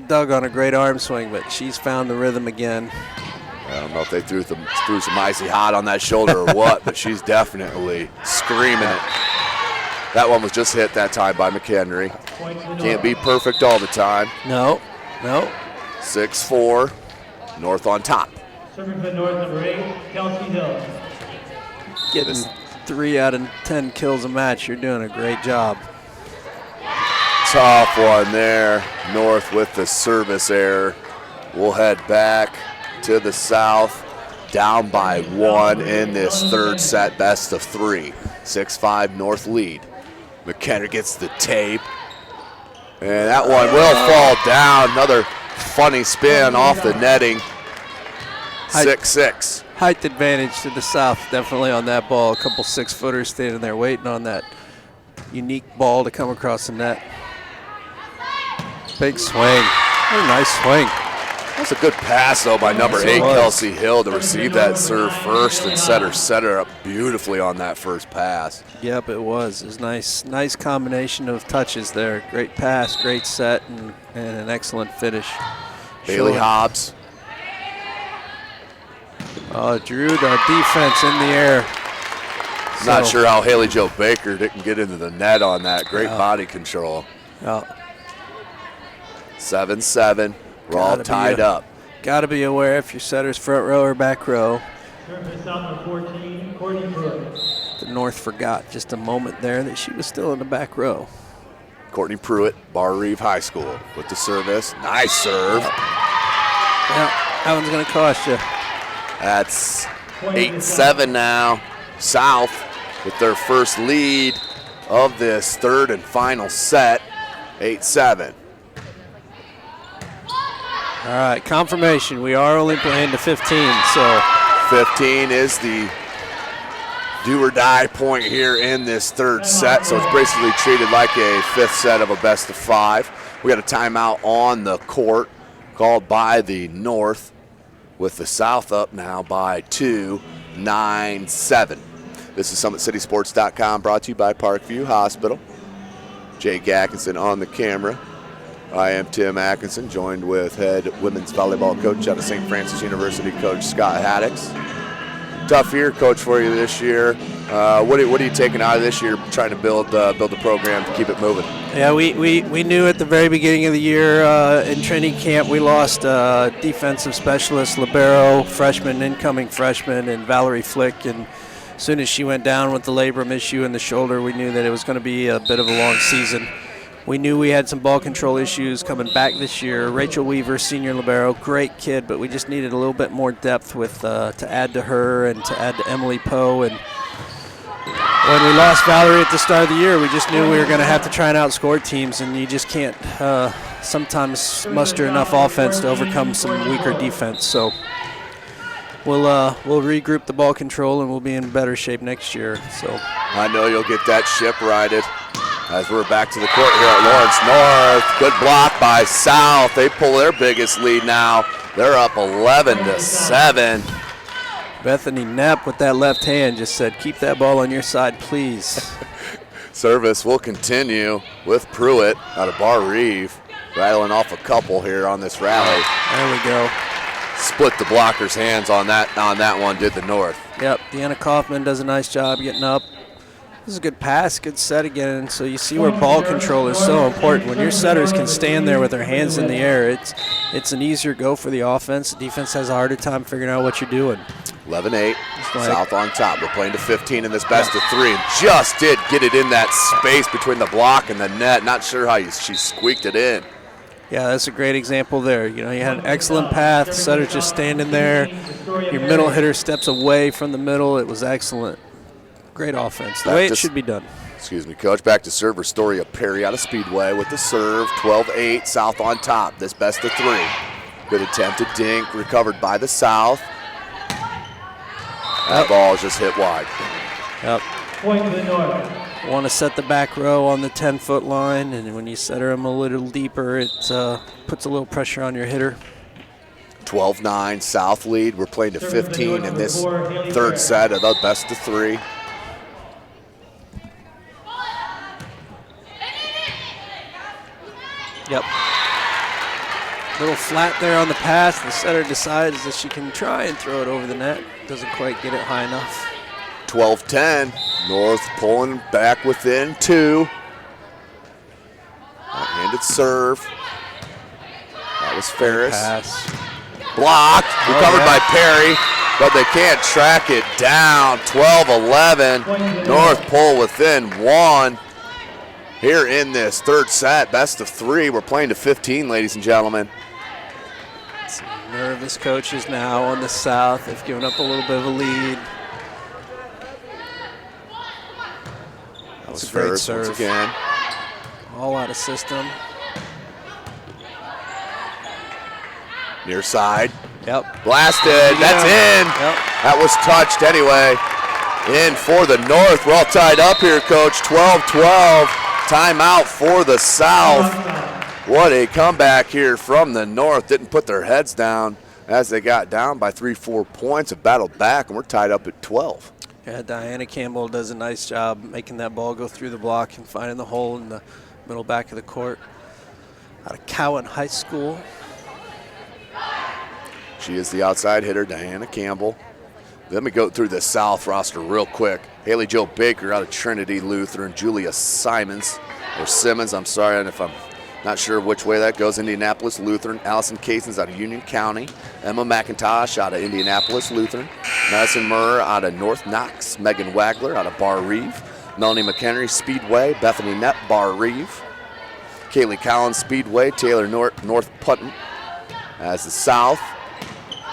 dug on a great arm swing, but she's found the rhythm again. I don't know if they threw some icy hot on that shoulder or what, but she's definitely screaming it. That one was just hit that time by McHenry. Can't be perfect all the time. No. 6-4, North on top. Serving for the North, number 8, Kelsey Hill. Getting 3 out of 10 kills a match. You're doing a great job. Tough one there. North with the service error. We'll head back to the South, down by 1 in this third set, best of 3. 6-5 North lead. McHenry gets the tape, and that one will fall down. Another funny spin off the netting. 6-6. Height advantage to the South, definitely on that ball. A couple 6-footers standing there waiting on that unique ball to come across the net. Big swing. What a nice swing. That's a good pass, though, by number 8, Kelsey Hill, to receive that serve first and set her up beautifully on that first pass. Yep, it was. It was nice combination of touches there. Great pass, great set, and an excellent finish. Bailey Hobbs. Drew the defense in the air. Not sure how Haley Jo Baker didn't get into the net on that. Great body control. 7-7. We're all tied up. Got to be aware if your setter's front row or back row. The North forgot just a moment there that she was still in the back row. Courtney Pruitt, Bar Reeve High School with the service. Nice serve. Yeah, that one's going to cost you. That's 8-7 now. South with their first lead of this third and final set. 8-7. All right, confirmation. We are only playing to 15, so 15 is the do or die point here in this third set, so it's basically treated like a fifth set of a best of 5. We got a timeout on the court called by the North, with the South up now by 2, 9-7. This is SummitCitySports.com, brought to you by Parkview Hospital. Jay Atkinson on the camera. I am Tim Atkinson, joined with head women's volleyball coach out of St. Francis University, Coach Scott Haddix. Tough year, Coach, for you this year. What are you taking out of this year, trying to build the program to keep it moving? Yeah, we knew at the very beginning of the year in training camp we lost defensive specialist, libero, incoming freshman, and Valerie Flick. And as soon as she went down with the labrum issue in the shoulder, we knew that it was going to be a bit of a long season. We knew we had some ball control issues coming back this year. Rachel Weaver, senior libero, great kid, but we just needed a little bit more depth with to add to her and to add to Emily Poe. And when we lost Valerie at the start of the year, we just knew we were going to have to try and outscore teams, and you just can't sometimes muster enough offense to overcome some weaker defense. So we'll regroup the ball control, and we'll be in better shape next year. So I know you'll get that ship righted. As we're back to the court here at Lawrence North. Good block by South. They pull their biggest lead now. They're up 11-7. Bethany Knapp with that left hand just said, keep that ball on your side, please. Service will continue with Pruitt out of Bar Reeve, rattling off a couple here on this rally. There we go. Split the blocker's hands on that one, did the North. Yep, Deanna Kaufman does a nice job getting up. This is a good pass, good set again. So you see where ball control is so important. When your setters can stand there with their hands in the air, it's an easier go for the offense. The defense has a harder time figuring out what you're doing. 11-8, South on top. We're playing to 15 in this best of 3, and just did get it in that space between the block and the net. Not sure how she squeaked it in. Yeah, that's a great example there. You know, you had an excellent path. Setter's just standing there. Your middle hitter steps away from the middle. It was excellent. Great offense, the way it should be done. Excuse me, Coach. Back to server Storia Perry out of Speedway with the serve. 12-8, South on top. This best of 3. Good attempted dink, recovered by the South. That ball is just hit wide. Yep. Point to the North. Want to set the back row on the 10-foot line, and when you set them a little deeper, it puts a little pressure on your hitter. 12-9 South lead. We're playing to 15 in this third set of the best of three. Yep. Little flat there on the pass. The setter decides that she can try and throw it over the net. Doesn't quite get it high enough. 12-10. North pulling back within 2. Right-handed serve. That was Ferris. Pass. Blocked. Recovered by Perry, but they can't track it down. 12-11. North pull within 1. Here in this third set, best of 3. We're playing to 15, ladies and gentlemen. Some nervous coaches now on the South. They've given up a little bit of a lead. That was It's a great Ferris serve. once again. All out of system. Near side. Yep. Blasted. That's in. Yep. That was touched anyway. In for the North. We're all tied up here, Coach. 12-12. Timeout for the South. What a comeback here from the North. Didn't put their heads down as they got down by 3-4 points and battled back, and we're tied up at 12. Yeah, Diana Campbell does a nice job making that ball go through the block and finding the hole in the middle back of the court. Out of Cowan High School. She is the outside hitter, Diana Campbell. Let me go through the South roster real quick. Haley Jo Baker out of Trinity Lutheran. Julia Simmons, I'm sorry, and if I'm not sure which way that goes. Indianapolis Lutheran. Allison Casons out of Union County. Emma McIntosh out of Indianapolis Lutheran. Madison Murr out of North Knox. Megan Wagler out of Bar Reeve. Melanie McHenry Speedway. Bethany Knapp Bar Reeve. Kaylee Collins Speedway. Taylor North Putnam as the South.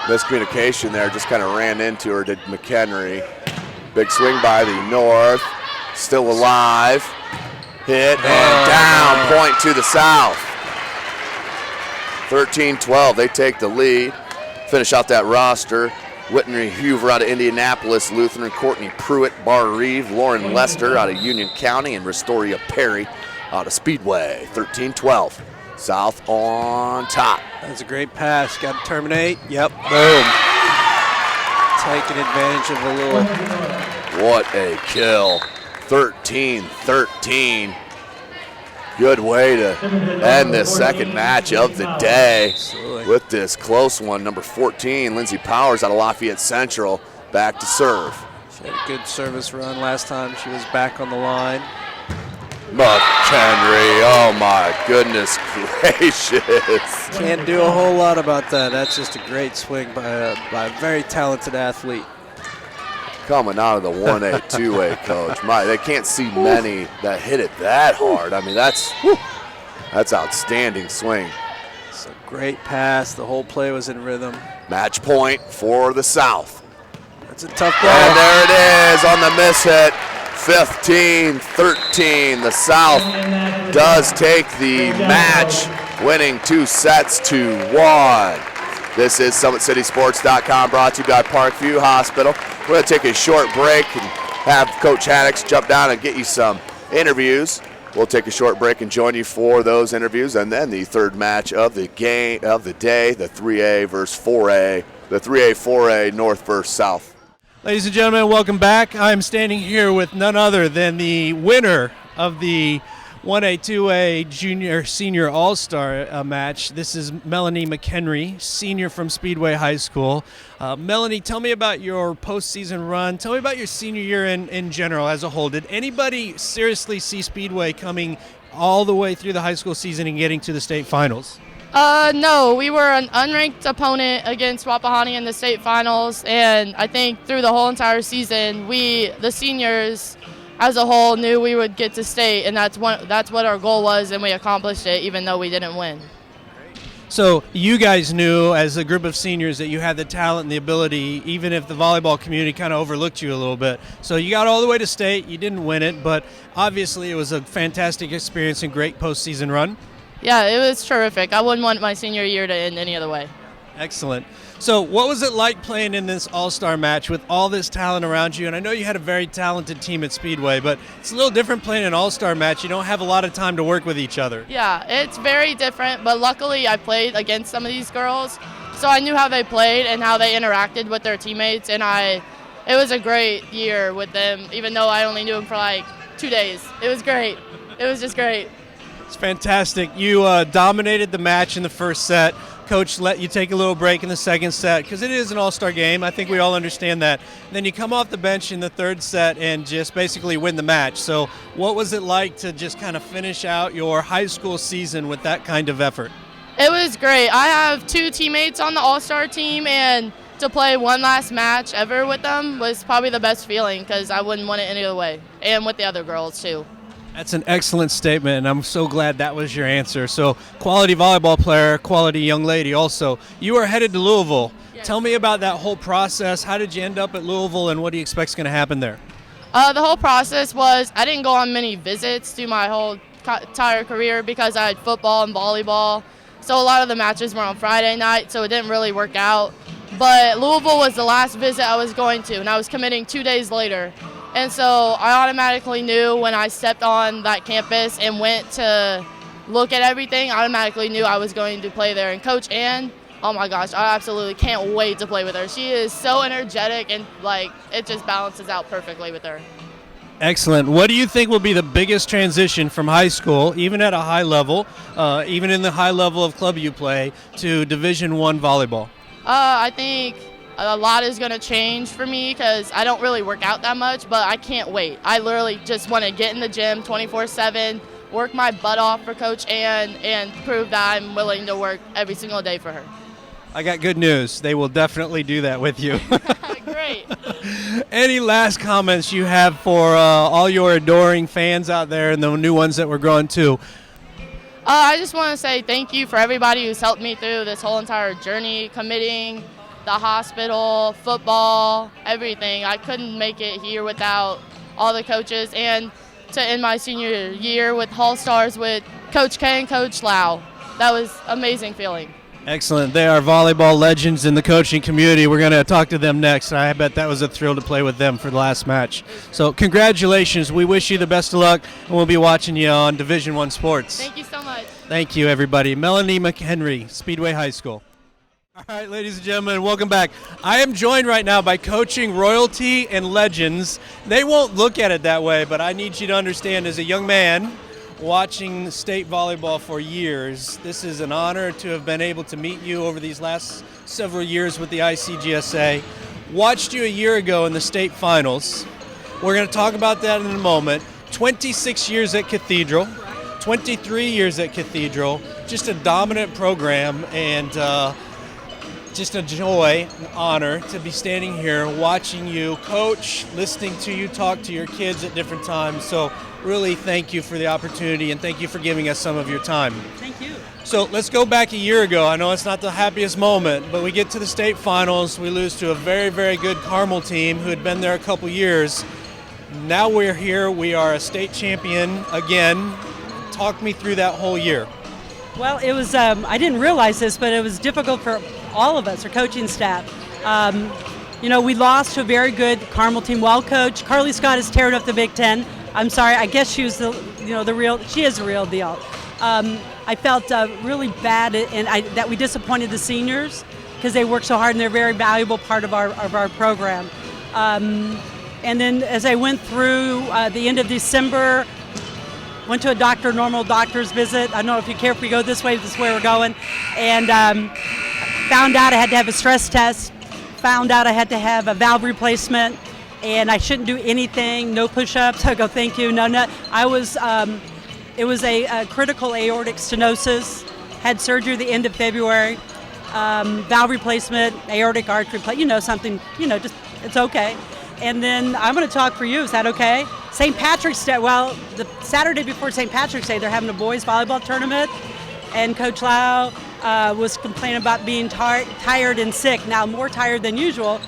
Miscommunication there, just kind of ran into her, did McHenry. Big swing by the North. Still alive. Hit and down. Point to the South. 13-12. They take the lead. Finish out that roster. Whitney Hoover out of Indianapolis Lutheran. Courtney Pruitt, Bar Reeve. Lauren Lester out of Union County. And Restoria Perry out of Speedway. 13-12. South on top. That's a great pass. Got to terminate. Yep. Boom. Taking advantage of a little. What a kill. 13-13. Good way to end this second match of the day. Absolutely. With this close one. Number 14, Lindsay Powers out of Lafayette Central, back to serve. She had a good service run last time she was back on the line. McHenry, oh my goodness gracious. Can't do a whole lot about that. That's just a great swing by a very talented athlete. Coming out of the 1A, 2A, Coach. They can't see many that hit it that hard. I mean, that's outstanding swing. It's a great pass. The whole play was in rhythm. Match point for the South. That's a tough ball. And there it is on the miss hit. 15-13. The South does take the match, winning 2-1. This is SummitCitySports.com, brought to you by Parkview Hospital. We're going to take a short break and have Coach Haddix jump down and get you some interviews. We'll take a short break and join you for those interviews, and then the third match of the game of the day, the 3A versus 4A, the 3A, 4A, North versus South. Ladies and gentlemen, welcome back. I'm standing here with none other than the winner of the 1A, 2A Junior Senior All-Star match. This is Melanie McHenry, senior from Speedway High School. Melanie, tell me about your postseason run. Tell me about your senior year in general as a whole. Did anybody seriously see Speedway coming all the way through the high school season and getting to the state finals? No, we were an unranked opponent against Wapahani in the state finals, and I think through the whole entire season, we, the seniors as a whole, knew we would get to state, and that's what our goal was, and we accomplished it even though we didn't win. So you guys knew as a group of seniors that you had the talent and the ability, even if the volleyball community kind of overlooked you a little bit. So you got all the way to state, you didn't win it, but obviously it was a fantastic experience and great postseason run. Yeah, it was terrific. I wouldn't want my senior year to end any other way. Excellent. So what was it like playing in this all-star match with all this talent around you? And I know you had a very talented team at Speedway, but it's a little different playing an all-star match. You don't have a lot of time to work with each other. Yeah, it's very different, but luckily I played against some of these girls, so I knew how they played and how they interacted with their teammates, and it was a great year with them, even though I only knew them for like 2 days. It was great. It was just great. It's fantastic. You dominated the match in the first set. Coach let you take a little break in the second set because it is an all-star game. I think we all understand that. And then you come off the bench in the third set and just basically win the match. So what was it like to just kind of finish out your high school season with that kind of effort? It was great. I have 2 teammates on the all-star team, and to play one last match ever with them was probably the best feeling because I wouldn't want it any other way, and with the other girls too. That's an excellent statement, and I'm so glad that was your answer. So, quality volleyball player, quality young lady also. You are headed to Louisville. Yes. Tell me about that whole process. How did you end up at Louisville, and what do you expect is going to happen there? The whole process was I didn't go on many visits through my whole entire career because I had football and volleyball. So a lot of the matches were on Friday night, so it didn't really work out. But Louisville was the last visit I was going to, and I was committing 2 days later. And so I automatically knew when I stepped on that campus and went to look at everything, I automatically knew I was going to play there. And Coach Ann, oh my gosh, I absolutely can't wait to play with her. She is so energetic, and like it just balances out perfectly with her. Excellent. What do you think will be the biggest transition from high school, even at a high level, even in the high level of club you play, to Division I volleyball? I think a lot is going to change for me because I don't really work out that much, but I can't wait. I literally just want to get in the gym 24/7, work my butt off for Coach Ann, and prove that I'm willing to work every single day for her. I got good news. They will definitely do that with you. Great. Any last comments you have for all your adoring fans out there and the new ones that we're growing too? I just want to say thank you for everybody who's helped me through this whole entire journey, committing, the hospital, football, everything. I couldn't make it here without all the coaches, and to end my senior year with All-Stars with Coach K and Coach Lau. That was an amazing feeling. Excellent. They are volleyball legends in the coaching community. We're going to talk to them next. I bet that was a thrill to play with them for the last match. So congratulations. We wish you the best of luck, and we'll be watching you on Division I Sports. Thank you so much. Thank you, everybody. Melanie McHenry, Speedway High School. All right, ladies and gentlemen, welcome back. I am joined right now by coaching royalty and legends. They won't look at it that way, but I need you to understand, as a young man watching state volleyball for years, this is an honor to have been able to meet you over these last several years with the ICGSA. Watched you a year ago in the state finals. We're going to talk about that in a moment. 26 years at Cathedral, 23 years at Cathedral, just a dominant program, and just a joy, an honor to be standing here watching you coach, listening to you talk to your kids at different times. So really thank you for the opportunity, and thank you for giving us some of your time. Thank you. So let's go back a year ago. I know it's not the happiest moment, but we get to the state finals. We lose to a very, very good Carmel team who had been there a couple years. Now we're here. We are a state champion again. Talk me through that whole year. Well, it was, I didn't realize this, but it was difficult for all of us, our coaching staff. We lost to a very good Carmel team, well coached. Carly Scott has teared up the Big Ten. I'm sorry, I guess she was she is the real deal. I felt really bad that we disappointed the seniors because they worked so hard and they're a very valuable part of our program. And then as I went through the end of December, went to a normal doctor's visit. I don't know if you care if we go this way, this is where we're going. And found out I had to have a stress test, found out I had to have a valve replacement, and I shouldn't do anything, no push-ups. I go, thank you, no. I was, it was a critical aortic stenosis, had surgery the end of February, valve replacement, aortic arch replacement, something, just, it's okay. And then I'm going to talk for you, is that okay? St. Patrick's Day, well, the Saturday before St. Patrick's Day, they're having a boys volleyball tournament, and Coach Lau was complaining about being tired and sick, now more tired than usual.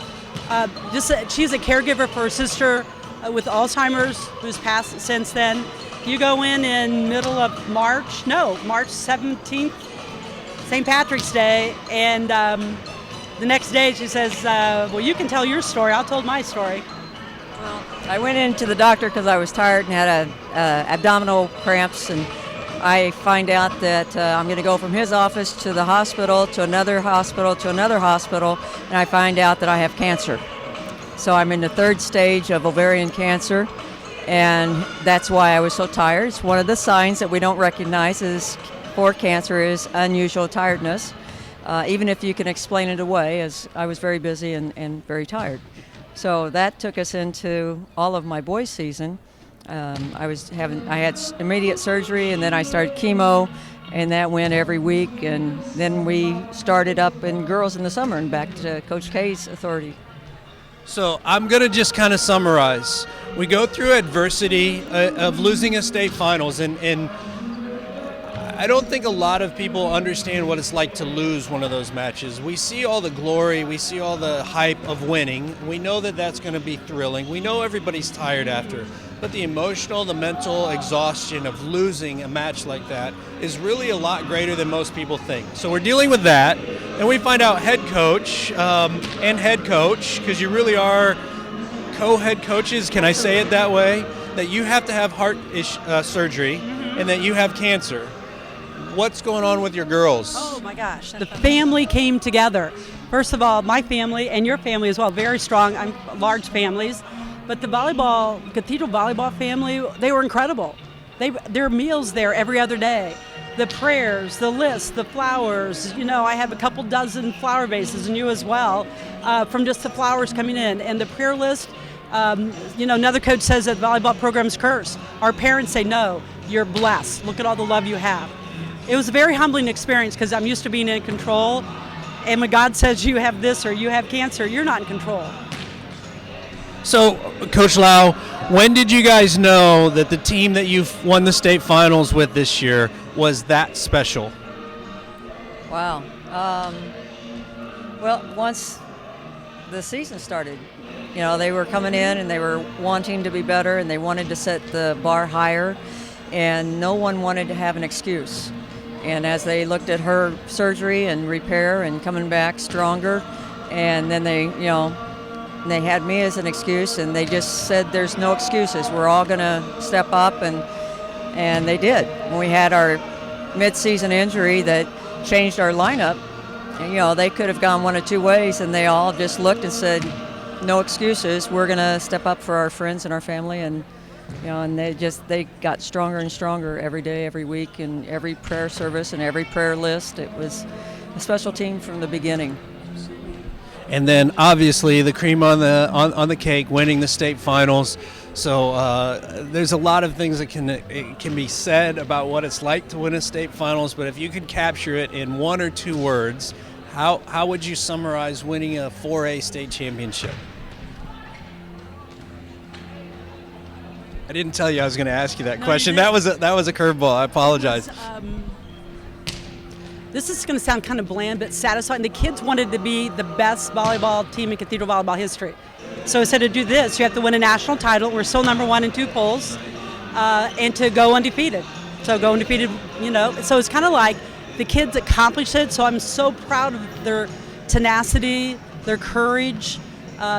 She's a caregiver for her sister with Alzheimer's, who's passed since then. You go in middle of March 17th, St. Patrick's Day, and the next day she says, well, you can tell your story. I'll tell my story. Well, I went into the doctor because I was tired and had abdominal cramps, and I find out that I'm going to go from his office to the hospital, to another hospital, to another hospital, and I find out that I have cancer. So I'm in the 3rd stage of ovarian cancer, and that's why I was so tired. It's one of the signs that we don't recognize for cancer is unusual tiredness, even if you can explain it away, as I was very busy and very tired. So that took us into all of my boys' season. I had immediate surgery, and then I started chemo, and that went every week, and then we started up in girls in the summer and back to Coach K's authority. So I'm going to just kind of summarize. We go through adversity of losing a state finals, and I don't think a lot of people understand what it's like to lose one of those matches. We see all the glory, we see all the hype of winning. We know that that's going to be thrilling. We know everybody's tired after. But the emotional, the mental exhaustion of losing a match like that is really a lot greater than most people think. So we're dealing with that, and we find out head coach and head coach, because you really are co-head coaches, can I say it that way, that you have to have heart surgery and that you have cancer. What's going on with your girls? Oh my gosh, the family came together. First of all, my family and your family as well, very strong, large families. But the Cathedral Volleyball family, they were incredible. There are meals there every other day. The prayers, the list, the flowers. I have a couple dozen flower vases, and you as well, from just the flowers coming in. And the prayer list, another coach says that the volleyball program's cursed. Our parents say, no, you're blessed. Look at all the love you have. It was a very humbling experience because I'm used to being in control. And when God says you have this or you have cancer, you're not in control. So, Coach Lau, when did you guys know that the team that you've won the state finals with this year was that special? Wow. Well, once the season started, they were coming in and they were wanting to be better, and they wanted to set the bar higher, and no one wanted to have an excuse. And as they looked at her surgery and repair and coming back stronger, and then they had me as an excuse, and they just said there's no excuses. We're all going to step up, and they did. When we had our mid-season injury that changed our lineup, they could have gone one of two ways, and they all just looked and said, no excuses. We're going to step up for our friends and our family, and and they got stronger and stronger every day, every week, and every prayer service and every prayer list. It was a special team from the beginning. And then obviously the cream on the cake, winning the state finals. So there's a lot of things that can be said about what it's like to win a state finals. But if you could capture it in one or two words, how would you summarize winning a 4A state championship? I didn't tell you I was going to ask you that question. That was a curveball. I apologize. This is going to sound kind of bland, but satisfying. The kids wanted to be the best volleyball team in Cathedral volleyball history. So I said to do this, you have to win a national title. We're still number one in 2 polls, and to go undefeated. So go undefeated, So it's kind of like the kids accomplished it. So I'm so proud of their tenacity, their courage.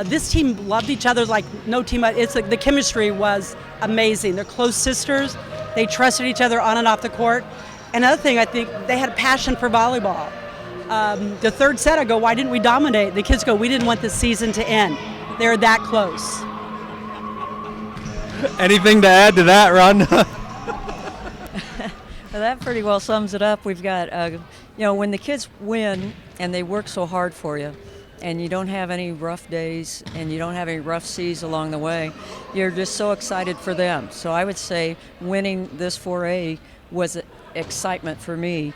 This team loved each other like no team. It's like the chemistry was amazing. They're close sisters. They trusted each other on and off the court. Another thing, I think they had a passion for volleyball. The third set, I go, why didn't we dominate? The kids go, we didn't want the season to end. They're that close. Anything to add to that, Rhonda? Well, that pretty well sums it up. We've got, when the kids win and they work so hard for you, and you don't have any rough days and you don't have any rough seas along the way, you're just so excited for them. So I would say winning this 4A was excitement for me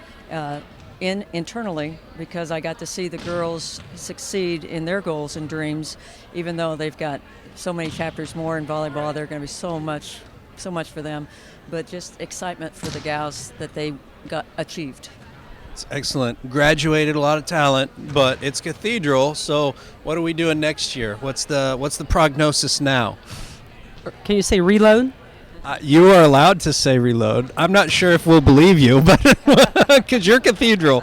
internally, because I got to see the girls succeed in their goals and dreams. Even though they've got so many chapters more in volleyball, they're going to be so much for them. But just excitement for the gals that they got achieved. It's excellent. Graduated a lot of talent, but it's Cathedral. So what are we doing next year? What's the prognosis now? Can you say reload? You are allowed to say reload. I'm not sure if we'll believe you, but because you're Cathedral.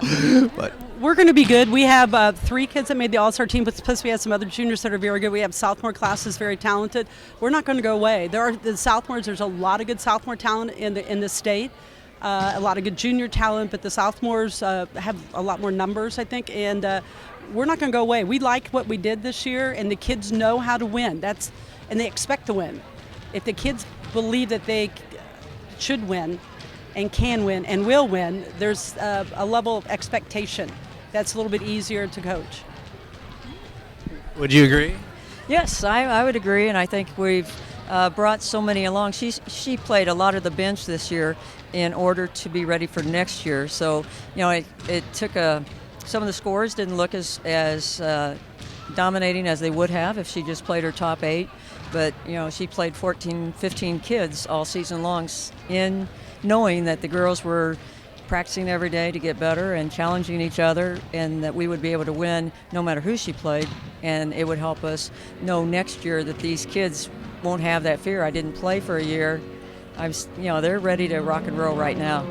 But We're going to be good. We have 3 kids that made the All-Star team, but plus we have some other juniors that are very good. We have sophomore classes very talented. We're not going to go away. There are the sophomores. There's a lot of good sophomore talent in the state. A lot of good junior talent, but the sophomores have a lot more numbers, I think, and we're not going to go away. We like what we did this year, and the kids know how to win. And they expect to win. If the kids believe that they should win and can win and will win, there's a level of expectation that's a little bit easier to coach. would you agree? Yes, I would agree, and I think we've brought so many along. She played a lot of the bench this year in order to be ready for next year. So, it took some of the scores didn't look as dominating as they would have if she just played her top 8. But, she played 14, 15 kids all season long in knowing that the girls were practicing every day to get better and challenging each other, and that we would be able to win no matter who she played. And it would help us know next year that these kids won't have that fear. I didn't play for a year. They're ready to rock and roll right now.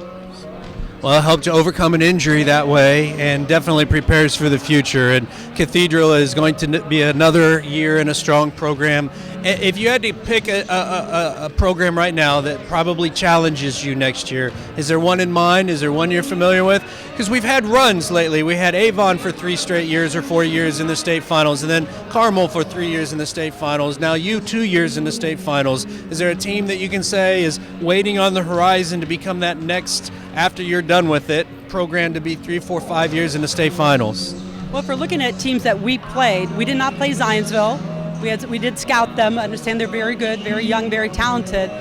Well, it helped you overcome an injury that way and definitely prepares for the future. And Cathedral is going to be another year in a strong program. If you had to pick a program right now that probably challenges you next year, is there one in mind? Is there one you're familiar with? Because we've had runs lately. We had Avon for 3 straight years or 4 years in the state finals, and then Carmel for 3 years in the state finals. Now you 2 years in the state finals. Is there a team that you can say is waiting on the horizon to become that next, after you're done with it, program to be 3, 4, 5 years in the state finals? Well, if we're looking at teams that we played, we did not play Zionsville. We did scout them. I understand they're very good, very young, very talented.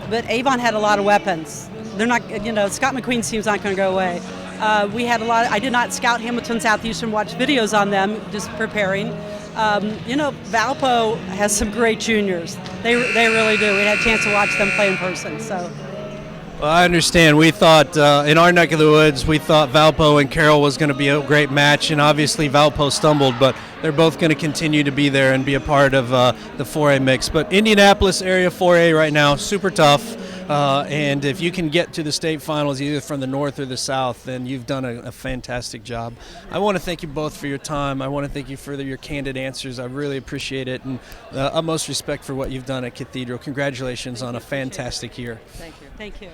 But Avon had a lot of weapons. They're not, Scott McQueen's team's not going to go away. We had a lot. I did not scout Hamilton Southeastern, watch videos on them, just preparing. Valpo has some great juniors. They really do. We had a chance to watch them play in person. So. Well, I understand. We thought, in our neck of the woods, we thought Valpo and Carroll was going to be a great match, and obviously Valpo stumbled, but they're both going to continue to be there and be a part of the 4A mix. But Indianapolis area 4A right now, super tough, and if you can get to the state finals either from the north or the south, then you've done a fantastic job. I want to thank you both for your time. I want to thank you for your candid answers. I really appreciate it, and utmost respect for what you've done at Cathedral. Congratulations on a fantastic year. Thank you. Thank you.